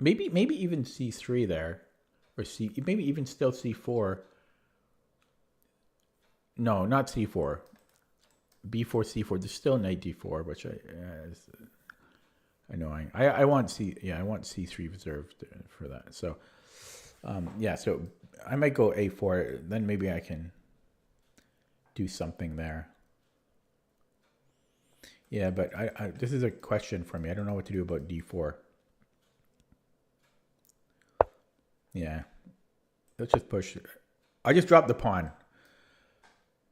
maybe even c3 there, or maybe even still c4. No, not c4. b4, c4. There's still knight d4, which is annoying. I want c3 reserved for that. So Yeah, so I might go a4. Then maybe I can do something there. Yeah, but this is a question for me. I don't know what to do about d4. Yeah, let's just push. I just dropped the pawn.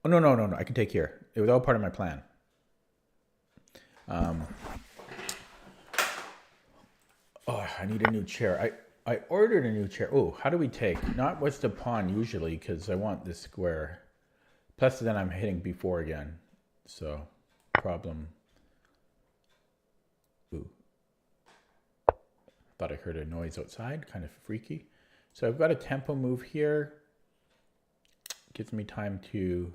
Oh, no, no, no, no. I can take here. It was all part of my plan. Oh, I need a new chair. I ordered a new chair. Oh, how do we take? Not what's the pawn usually, because I want this square. Plus, then I'm hitting b4 again. So, problem. Ooh. Thought I heard a noise outside. Kind of freaky. So I've got a tempo move here. Gives me time to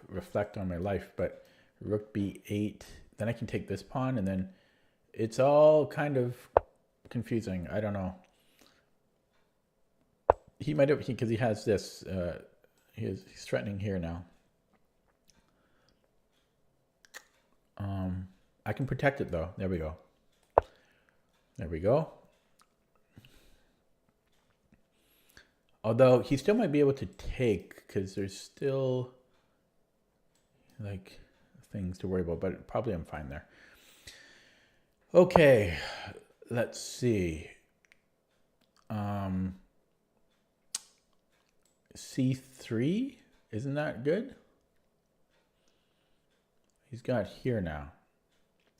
reflect on my life. But rook b8. Then I can take this pawn, and then it's all kind of confusing. I don't know. He might have, because he has this, he's threatening here now. I can protect it though. There we go. There we go. Although he still might be able to take, because there's still like things to worry about, but probably I'm fine there. Okay, let's see. C3, isn't that good? He's got here now.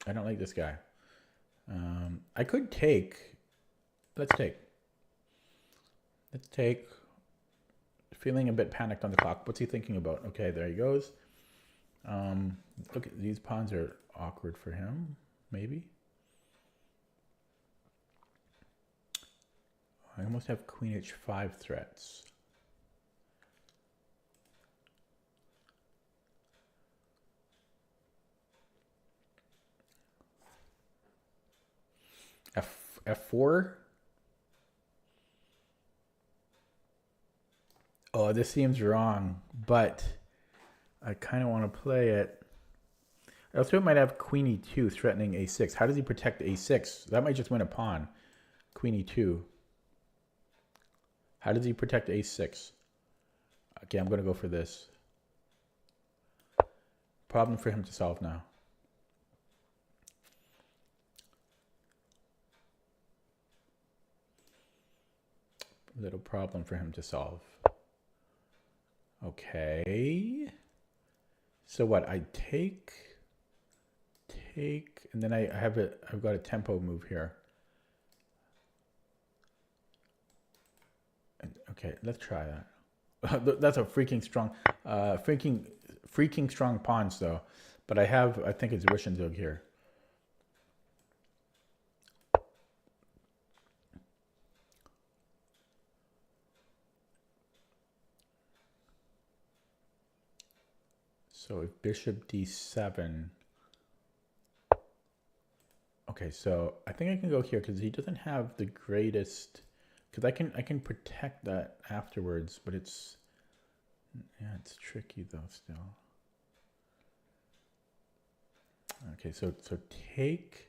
I don't like this guy. I could take. Let's take. Let's take. Feeling a bit panicked on the clock. What's he thinking about? Okay, there he goes. Look, these pawns are awkward for him. Maybe. I almost have queen h5 threats. F4. Oh, this seems wrong, but I kind of want to play it. I also might have queen e2 threatening a6. How does he protect a6? That might just win a pawn. Queen e2. How does he protect a6? Okay, I'm going to go for this. Problem for him to solve now. Little problem for him to solve. Okay. So what? I take, and then I've got a tempo move here. Okay, let's try that. That's a freaking strong, freaking strong pawns though. But I think it's Wishendug here. So if bishop d7. Okay, so I think I can go here because he doesn't have the greatest. Because I can protect that afterwards, but it's tricky though still. Okay, so take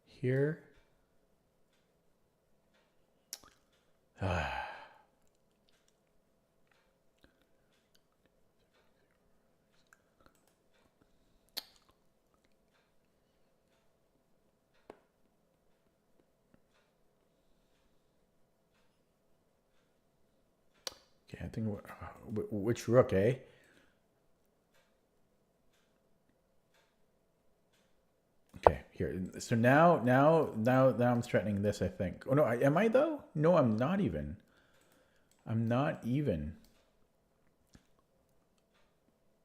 here. Okay, I think which rook, eh? Okay, here. So now I'm threatening this, I think. Oh no, am I though? No, I'm not even. I'm not even.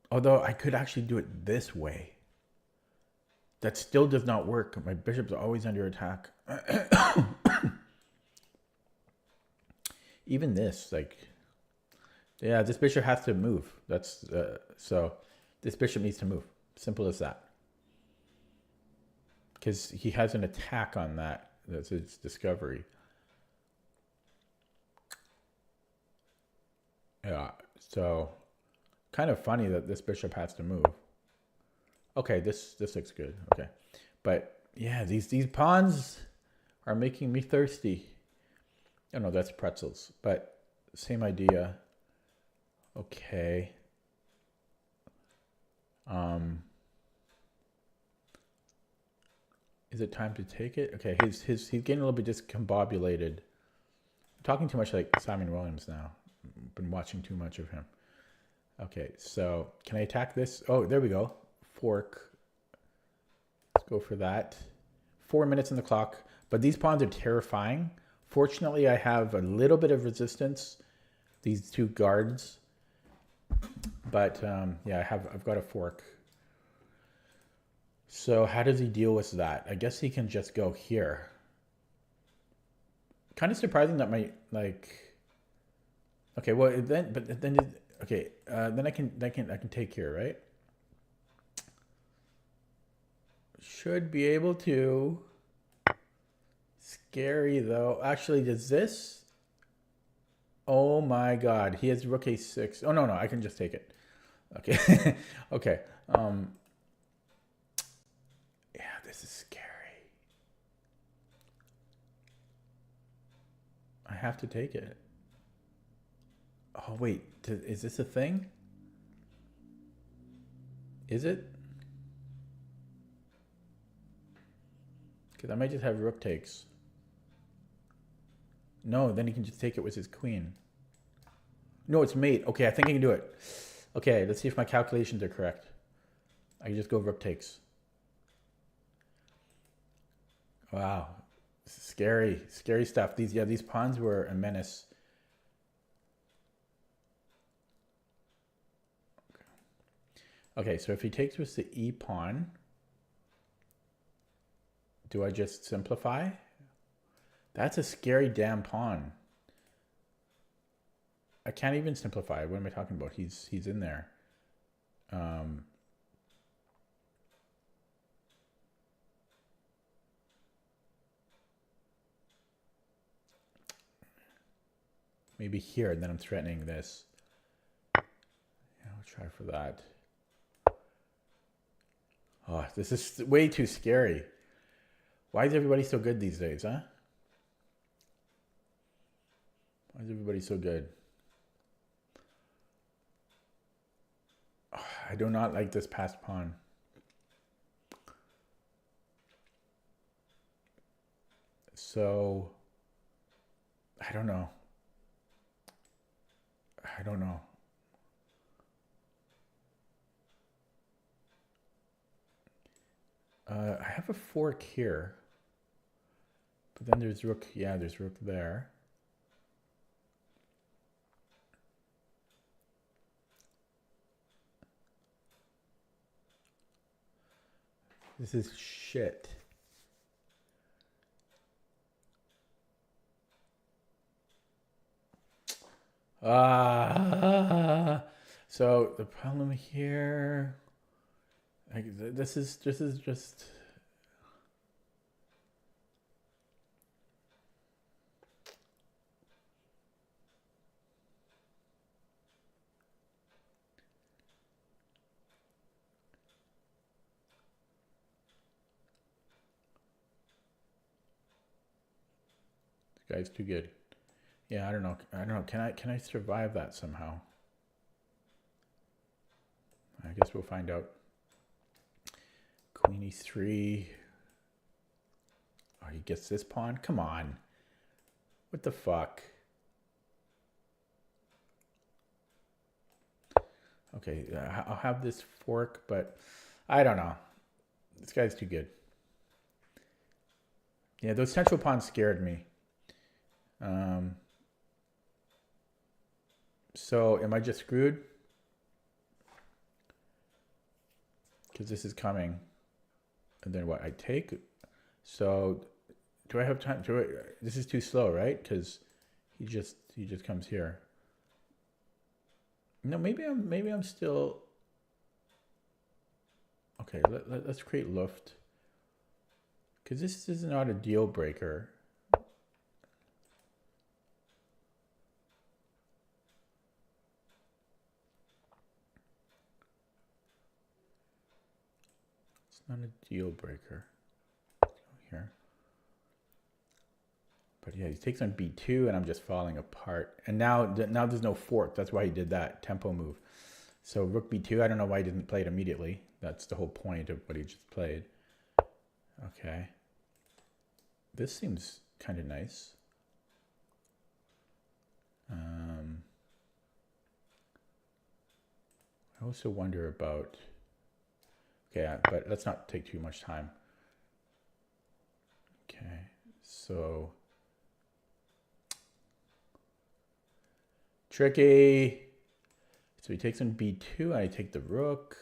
Although I could actually do it this way. That still does not work. My bishop's always under attack. Even this, like, yeah, this bishop has to move. That's so this bishop needs to move. Simple as that. Because he has an attack on that. That's his discovery. Yeah, so kind of funny that this bishop has to move. Okay, this looks good. Okay, but yeah, these pawns are making me thirsty. Oh no, that's pretzels, but same idea. Okay. Is it time to take it? Okay, he's getting a little bit discombobulated. I'm talking too much like Simon Williams now. I've been watching too much of him. Okay, so can I attack this? Oh, there we go. Fork. Let's go for that. 4 minutes on the clock. But these pawns are terrifying. Fortunately, I have a little bit of resistance. These two guards. But yeah, I've got a fork. So how does he deal with that? I guess he can just go here. Kind of surprising that my like. Okay, well then, but then okay, then I can take here, right? Should be able to. Scary though. Actually, does this? Oh my God, he has rook a6. Oh no, I can just take it. Okay, okay. Yeah, this is scary. I have to take it. Oh wait, is this a thing? Is it? Because I might just have rook takes. No, then he can just take it with his queen. No, it's mate. Okay, I think I can do it. Okay, let's see if my calculations are correct. I can just go rook takes. Wow. Scary stuff. These pawns were a menace. Okay, so if he takes with the e pawn, do I just simplify? That's a scary damn pawn. I can't even simplify. What am I talking about? He's in there. Maybe here, and then I'm threatening this. Yeah, I'll try for that. Oh, this is way too scary. Why is everybody so good these days, huh? Why is everybody so good? Oh, I do not like this passed pawn. So, I don't know. I have a fork here. But then there's rook. Yeah, there's rook there. This is shit. So the problem here, like, this is just. This guy's too good. Yeah, I don't know. Can I survive that somehow? I guess we'll find out. Queen e3. Oh, he gets this pawn? Come on. What the fuck? Okay, I'll have this fork, but I don't know. This guy's too good. Yeah, those central pawns scared me. So am I just screwed? Because this is coming. And then what? I take. So do I have time? This is too slow, right? Because he just comes here. No, maybe I'm still. Okay, let's create Luft. Because this is not a deal breaker. It's not a deal breaker. here. But yeah, he takes on b2, and I'm just falling apart. And now there's no fork. That's why he did that tempo move. So rook b2, I don't know why he didn't play it immediately. That's the whole point of what he just played. Okay. This seems kind of nice. I also wonder about... Okay, but let's not take too much time. Okay, so... Tricky. So he takes on b2, and I take the rook.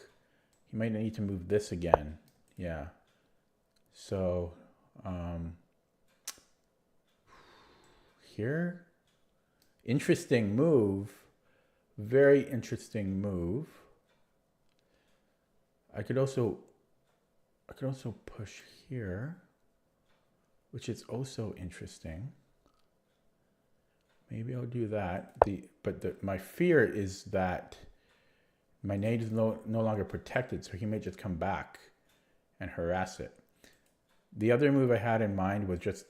He might need to move this again. Yeah. So, here. Interesting move. Very interesting move. I could also push here, which is also interesting. Maybe I'll do that. My fear is that my knight is no longer protected, so he may just come back and harass it. The other move I had in mind was just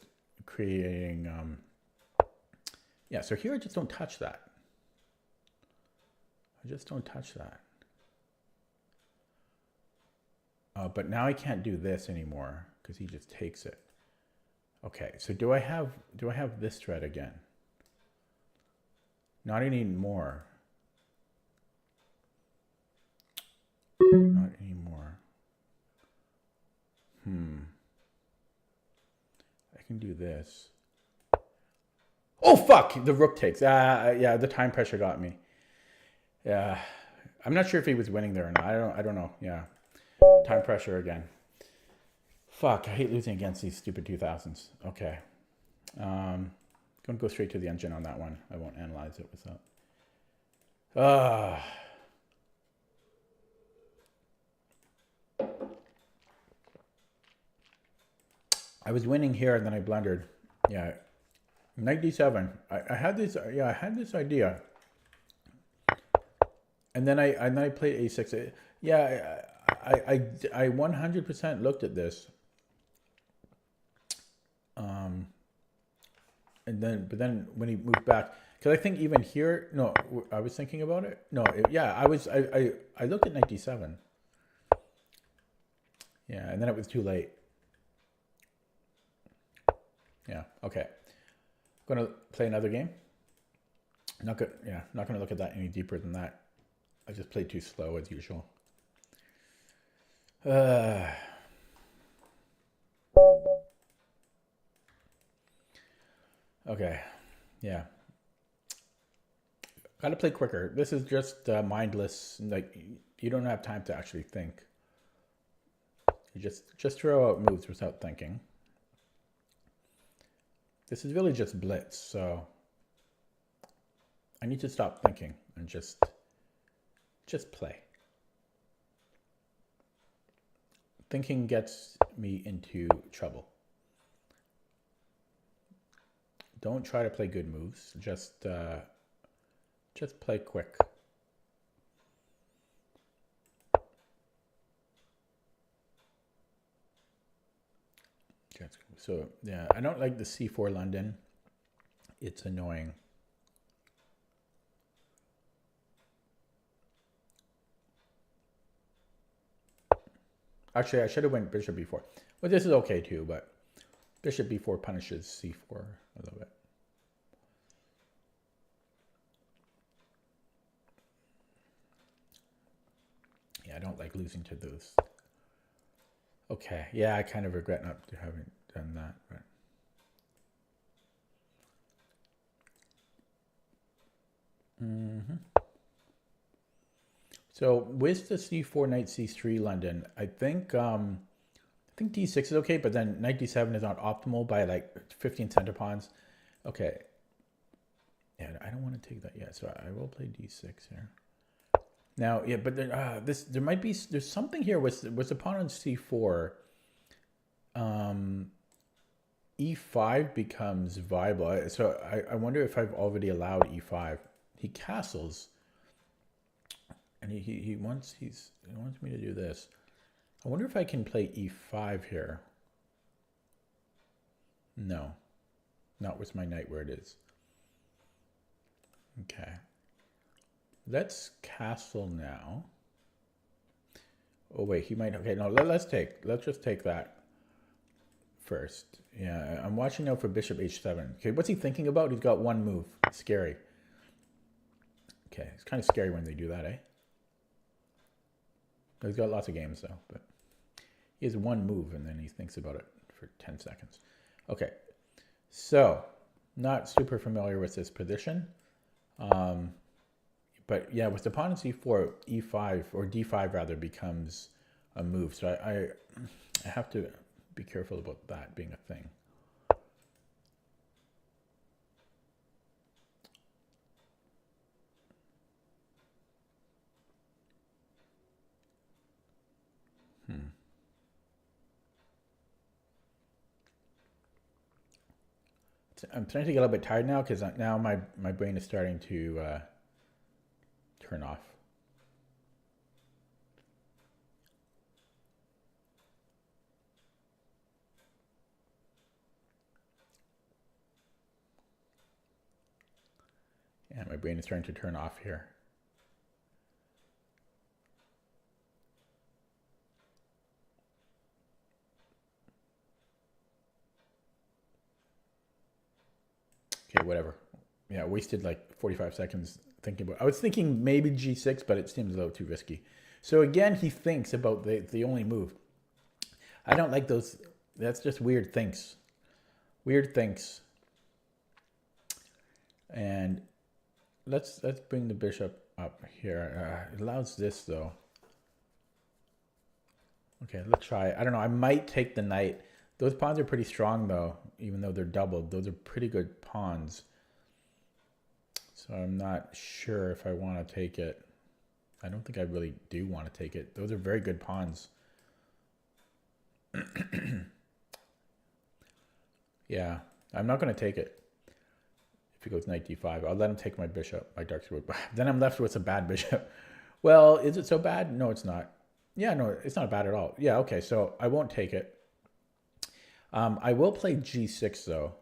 creating... yeah, so here I just don't touch that. I just don't touch that. But now I can't do this anymore because he just takes it. Okay, so do I have this threat again? Not anymore. Not anymore. I can do this. Oh fuck! The rook takes. Yeah, the time pressure got me. Yeah, I'm not sure if he was winning there or not. I don't know. Yeah, time pressure again. Fuck! I hate losing against these stupid 2000s. Okay, gonna go straight to the engine on that one. I won't analyze it without. I was winning here and then I blundered. Yeah, knight d7. I had this. Yeah, I had this idea. And then I played a6. Yeah, I 100% looked at this. But then when he moved back, because I think even here, no, I was thinking about it. No, I looked at knight d7. Yeah, and then it was too late. Yeah, okay. I'm gonna play another game. Not gonna look at that any deeper than that. I just played too slow as usual. Okay, yeah. Gotta play quicker. This is just mindless. Like, you don't have time to actually think. You just throw out moves without thinking. This is really just blitz, so I need to stop thinking and just play. Thinking gets me into trouble. Don't try to play good moves. Just play quick. So yeah, I don't like the c4 London. It's annoying. Actually, I should have went bishop b4. Well, this is okay too, but bishop b4 punishes c4 a little bit. Yeah, I don't like losing to those. Okay, yeah, I kind of regret not having done that, but. So with the c4 knight c3 London, I think d6 is okay, but then knight d7 is not optimal by like 15 center pawns. Okay. Yeah, I don't want to take that yet, so I will play d6 here. Now, yeah, but there's something here with the pawn on c4. E5 becomes viable. So I wonder if I've already allowed e5. He castles, and he wants me to do this. I wonder if I can play e5 here. No, not with my knight where it is. Okay. Let's castle now. Oh wait, he might. Okay, no. Let's just take that first. Yeah, I'm watching out for bishop h7. Okay, what's he thinking about? He's got one move. It's scary. Okay, it's kind of scary when they do that, eh? He's got lots of games though, but he has one move and then he thinks about it for 10 seconds. Okay, so not super familiar with this position. But yeah, with the pawn in c4, e5 or d5 rather becomes a move. So I have to be careful about that being a thing. I'm starting to get a little bit tired now because now my brain is starting to turn off. Yeah, my brain is starting to turn off here. Okay, whatever. Yeah, I wasted like 45 seconds thinking about. I was thinking maybe g6, but it seems a little too risky. So again, he thinks about the only move. I don't like those. That's just weird things. Weird things. And let's bring the bishop up here. It allows this though. Okay, let's try. I don't know. I might take the knight. Those pawns are pretty strong though, even though they're doubled. Those are pretty good pawns. So I'm not sure if I want to take it. I don't think I really do want to take it. Those are very good pawns. Yeah, I'm not going to take it. If he goes knight d5, I'll let him take my bishop, my dark sword. Then I'm left with a bad bishop. Well, is it so bad? No, it's not. Yeah, no, it's not bad at all. Yeah, okay, so I won't take it. I will play g6 though,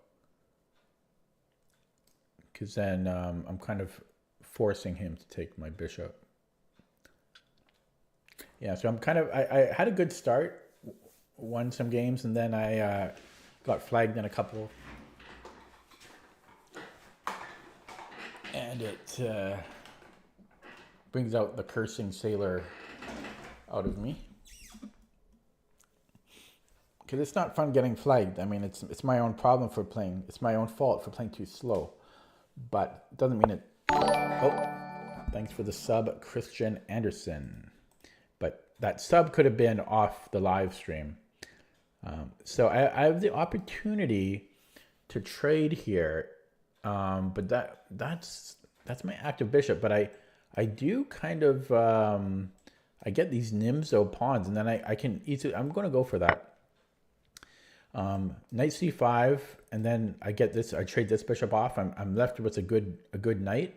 because then I'm kind of forcing him to take my bishop. Yeah, so I'm kind of, I had a good start, won some games, and then I got flagged in a couple. And it brings out the cursing sailor out of me. Because it's not fun getting flagged. I mean, it's my own problem for playing. It's my own fault for playing too slow. But it doesn't mean it. Oh, thanks for the sub, Christian Anderson. But that sub could have been off the live stream. So I have the opportunity to trade here. But that's my active bishop. But I do kind of I get these Nimzo pawns, and then I can easily. I'm going to go for that. Knight c5, and then I get this. I trade this bishop off. I'm left with a good knight.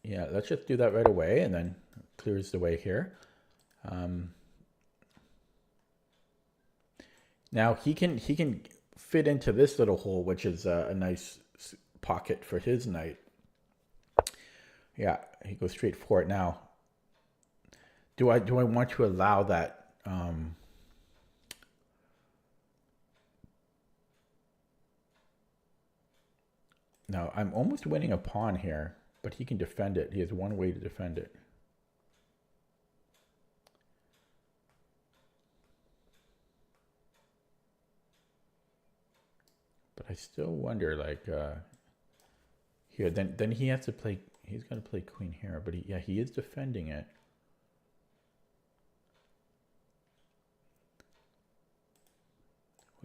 Yeah, let's just do that right away, and then clears the way here. Now he can fit into this little hole, which is a nice pocket for his knight. Yeah, he goes straight for it now. Do I want to allow that? Now I'm almost winning a pawn here, but he can defend it. He has one way to defend it. But I still wonder, like, here, then he has to play, he's got to play queen here, but he is defending it.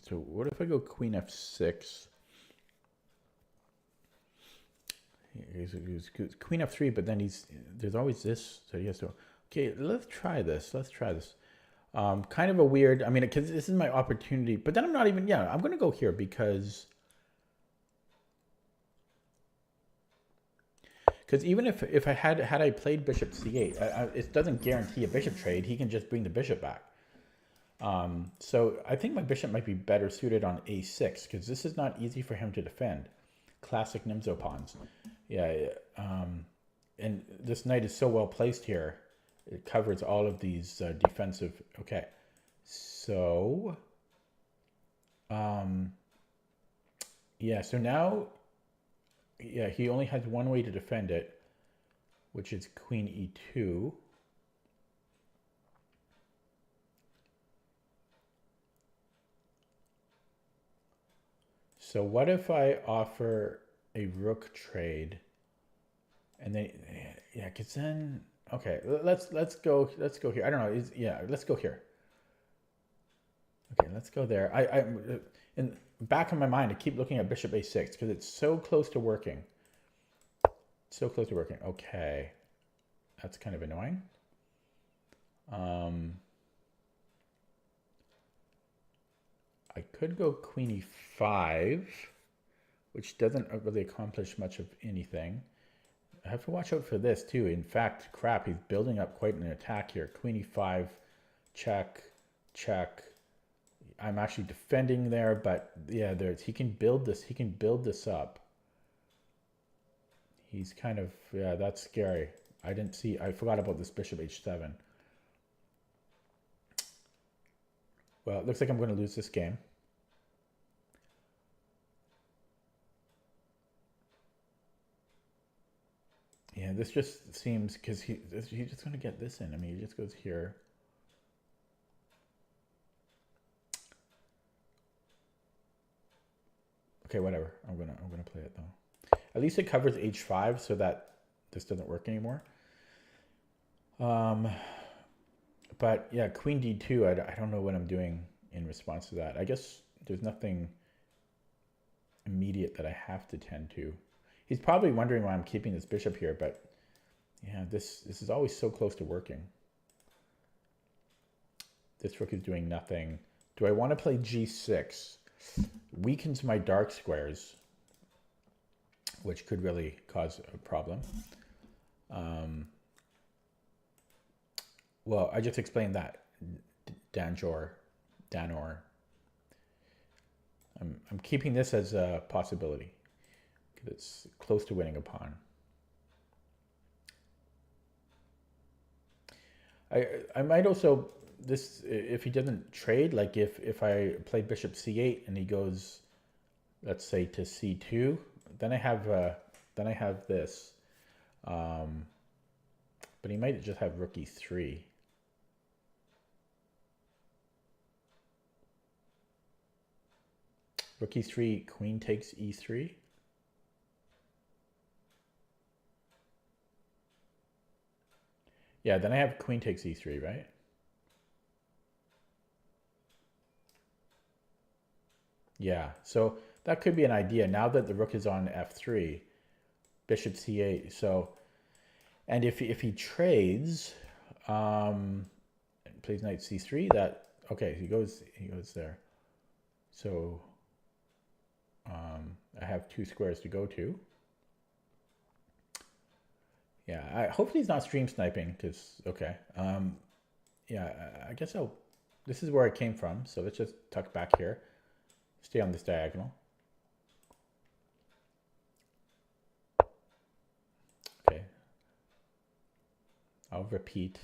So what if I go queen f6? He's queen f3, but then there's always this, so he has to, okay, let's try this. Kind of a weird, I mean, because this is my opportunity, but then I'm not even, I'm going to go here because even if I had I played bishop c8, it doesn't guarantee a bishop trade. He can just bring the bishop back. So I think my bishop might be better suited on a6 because this is not easy for him to defend. Classic Nimzo pawns. Yeah, and this knight is so well placed here. It covers all of these defensive. Okay, so yeah. So now, yeah, he only has one way to defend it, which is Queen e2. So what if I offer a rook trade, and then yeah, because then okay, let's go here. I don't know. Yeah, let's go here. Okay, let's go there. In back of my mind, I keep looking at bishop a6 because it's so close to working. So close to working. Okay, that's kind of annoying. I could go queen e5, which doesn't really accomplish much of anything. I have to watch out for this too. In fact, crap, he's building up quite an attack here. Queen e5, check, check. I'm actually defending there, but yeah, he can build this. He can build this up. He's kind of, yeah, that's scary. I forgot about this bishop h7. Well, it looks like I'm going to lose this game. Yeah, this just seems, because he's just going to get this in. I mean, he just goes here. Okay, whatever. I'm gonna play it though. At least it covers h5 so that this doesn't work anymore. But yeah, queen d2, I don't know what I'm doing in response to that. I guess there's nothing immediate that I have to tend to. He's probably wondering why I'm keeping this bishop here, but yeah, this is always so close to working. This rook is doing nothing. Do I want to play g6? Weakens my dark squares, which could really cause a problem. Well, I just explained that. Danor. I'm keeping this as a possibility because it's close to winning a pawn. I might also, this, if he doesn't trade, like if I play bishop c8 and he goes, let's say, to c2, then I have this. But he might just have rook e3. Rook e3, queen takes e3. Yeah, then I have queen takes e3, right? Yeah, so that could be an idea. Now that the rook is on f3, bishop c8. So, and if he trades, plays knight c3, that, okay, he goes there. So I have two squares to go to. Yeah, hopefully he's not stream sniping because, okay. Yeah, I guess this is where I came from. So let's just tuck back here. Stay on this diagonal. Okay. I'll repeat.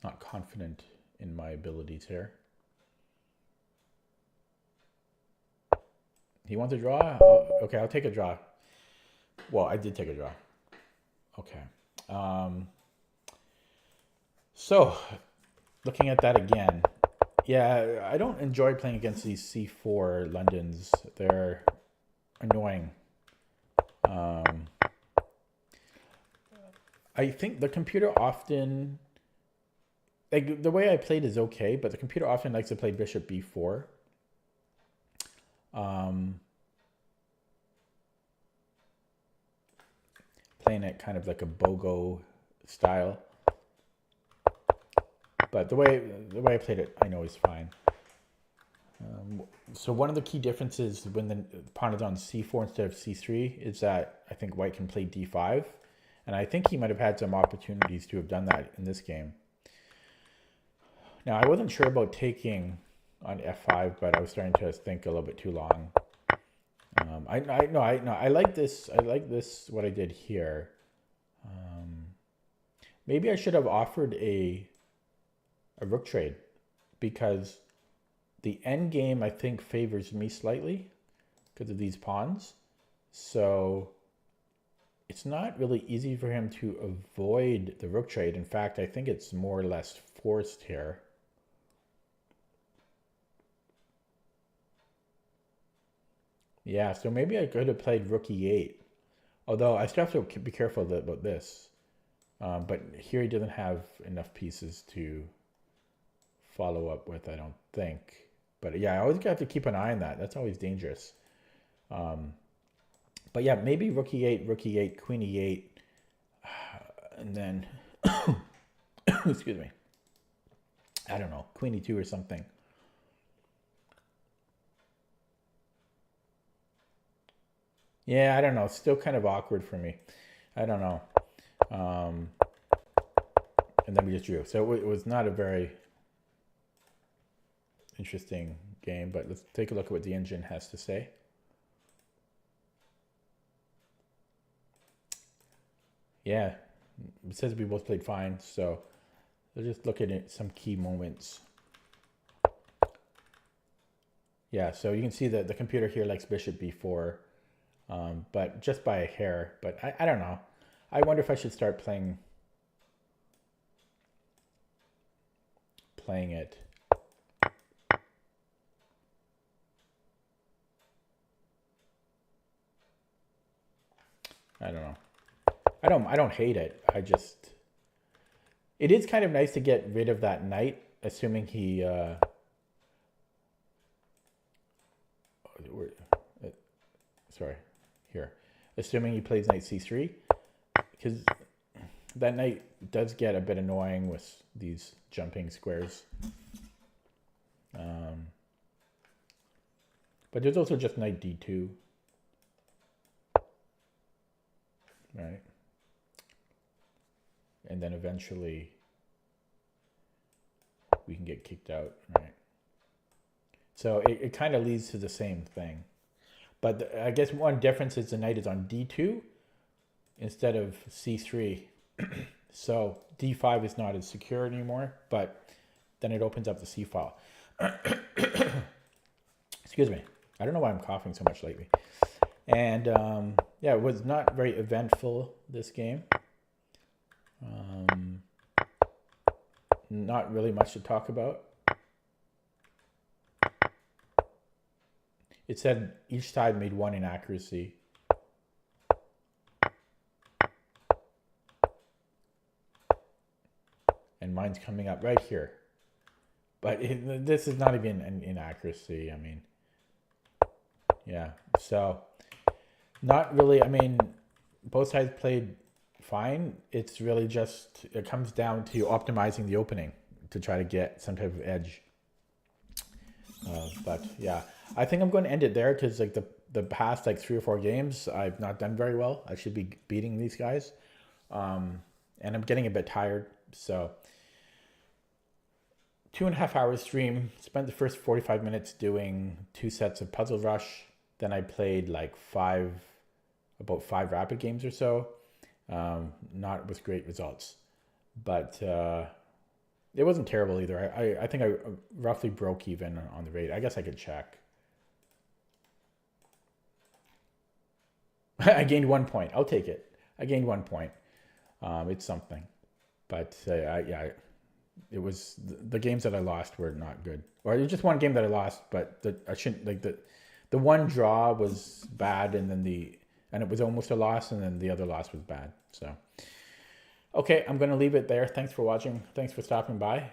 Not confident in my abilities here. He wants a draw? Okay, I'll take a draw. Well, I did take a draw. Okay. So, looking at that again. Yeah, I don't enjoy playing against these c4 Londons. They're annoying. I think the computer often, like the way I played is okay, but the computer often likes to play bishop b4. Playing it kind of like a BOGO style. But the way I played it, I know is fine. So one of the key differences when the pawn is on c4 instead of c3 is that I think white can play d5. And I think he might have had some opportunities to have done that in this game. Now, I wasn't sure about taking on f5, but I was starting to think a little bit too long. I like this. I like this, what I did here. Maybe I should have offered a rook trade, because the end game, I think, favors me slightly because of these pawns. So it's not really easy for him to avoid the rook trade. In fact, I think it's more or less forced here. Yeah, so maybe I could have played rook e8. Although I still have to be careful about this. But here he doesn't have enough pieces to follow up with, I don't think. But yeah, I always have to keep an eye on that. That's always dangerous. But yeah, maybe rook e8, queen e8, and then, excuse me, I don't know, queen e2 or something. Yeah, I don't know. It's still kind of awkward for me. I don't know. And then we just drew. So it was not a very interesting game, but let's take a look at what the engine has to say. Yeah, it says we both played fine, so let's just look at some key moments. Yeah, so you can see that the computer here likes bishop b4, but just by a hair. But I don't know. I wonder if I should start playing it. I don't know. I don't hate it. It is kind of nice to get rid of that knight, assuming he sorry, here. Assuming he plays knight c3, because that knight does get a bit annoying with these jumping squares. But there's also just knight d2. Right? And then eventually we can get kicked out, right? So it kind of leads to the same thing. But I guess one difference is the knight is on d2 instead of c3. So d5 is not as secure anymore, but then it opens up the c file. Excuse me. I don't know why I'm coughing so much lately. And yeah, it was not very eventful, this game. Not really much to talk about. It said each side made one inaccuracy. And mine's coming up right here. But this is not even an inaccuracy. I mean, yeah. So, not really. I mean, both sides played fine. It's really just, it comes down to optimizing the opening to try to get some type of edge. But yeah, I think I'm going to end it there, because like the past like 3 or 4 games, I've not done very well. I should be beating these guys. And I'm getting a bit tired. So 2.5 hours stream, spent the first 45 minutes doing 2 sets of Puzzle Rush. Then I played like about 5 rapid games or so. Not with great results, but it wasn't terrible either. I think I roughly broke even on the rate. I guess I could check. I gained 1 point. I'll take it. I gained 1 point. It's something, but yeah, it was the games that I lost were not good. Or it was just one game that I lost, but I shouldn't like the one draw was bad, and then it was almost a loss, and then the other loss was bad. So, okay, I'm going to leave it there. Thanks for watching. Thanks for stopping by.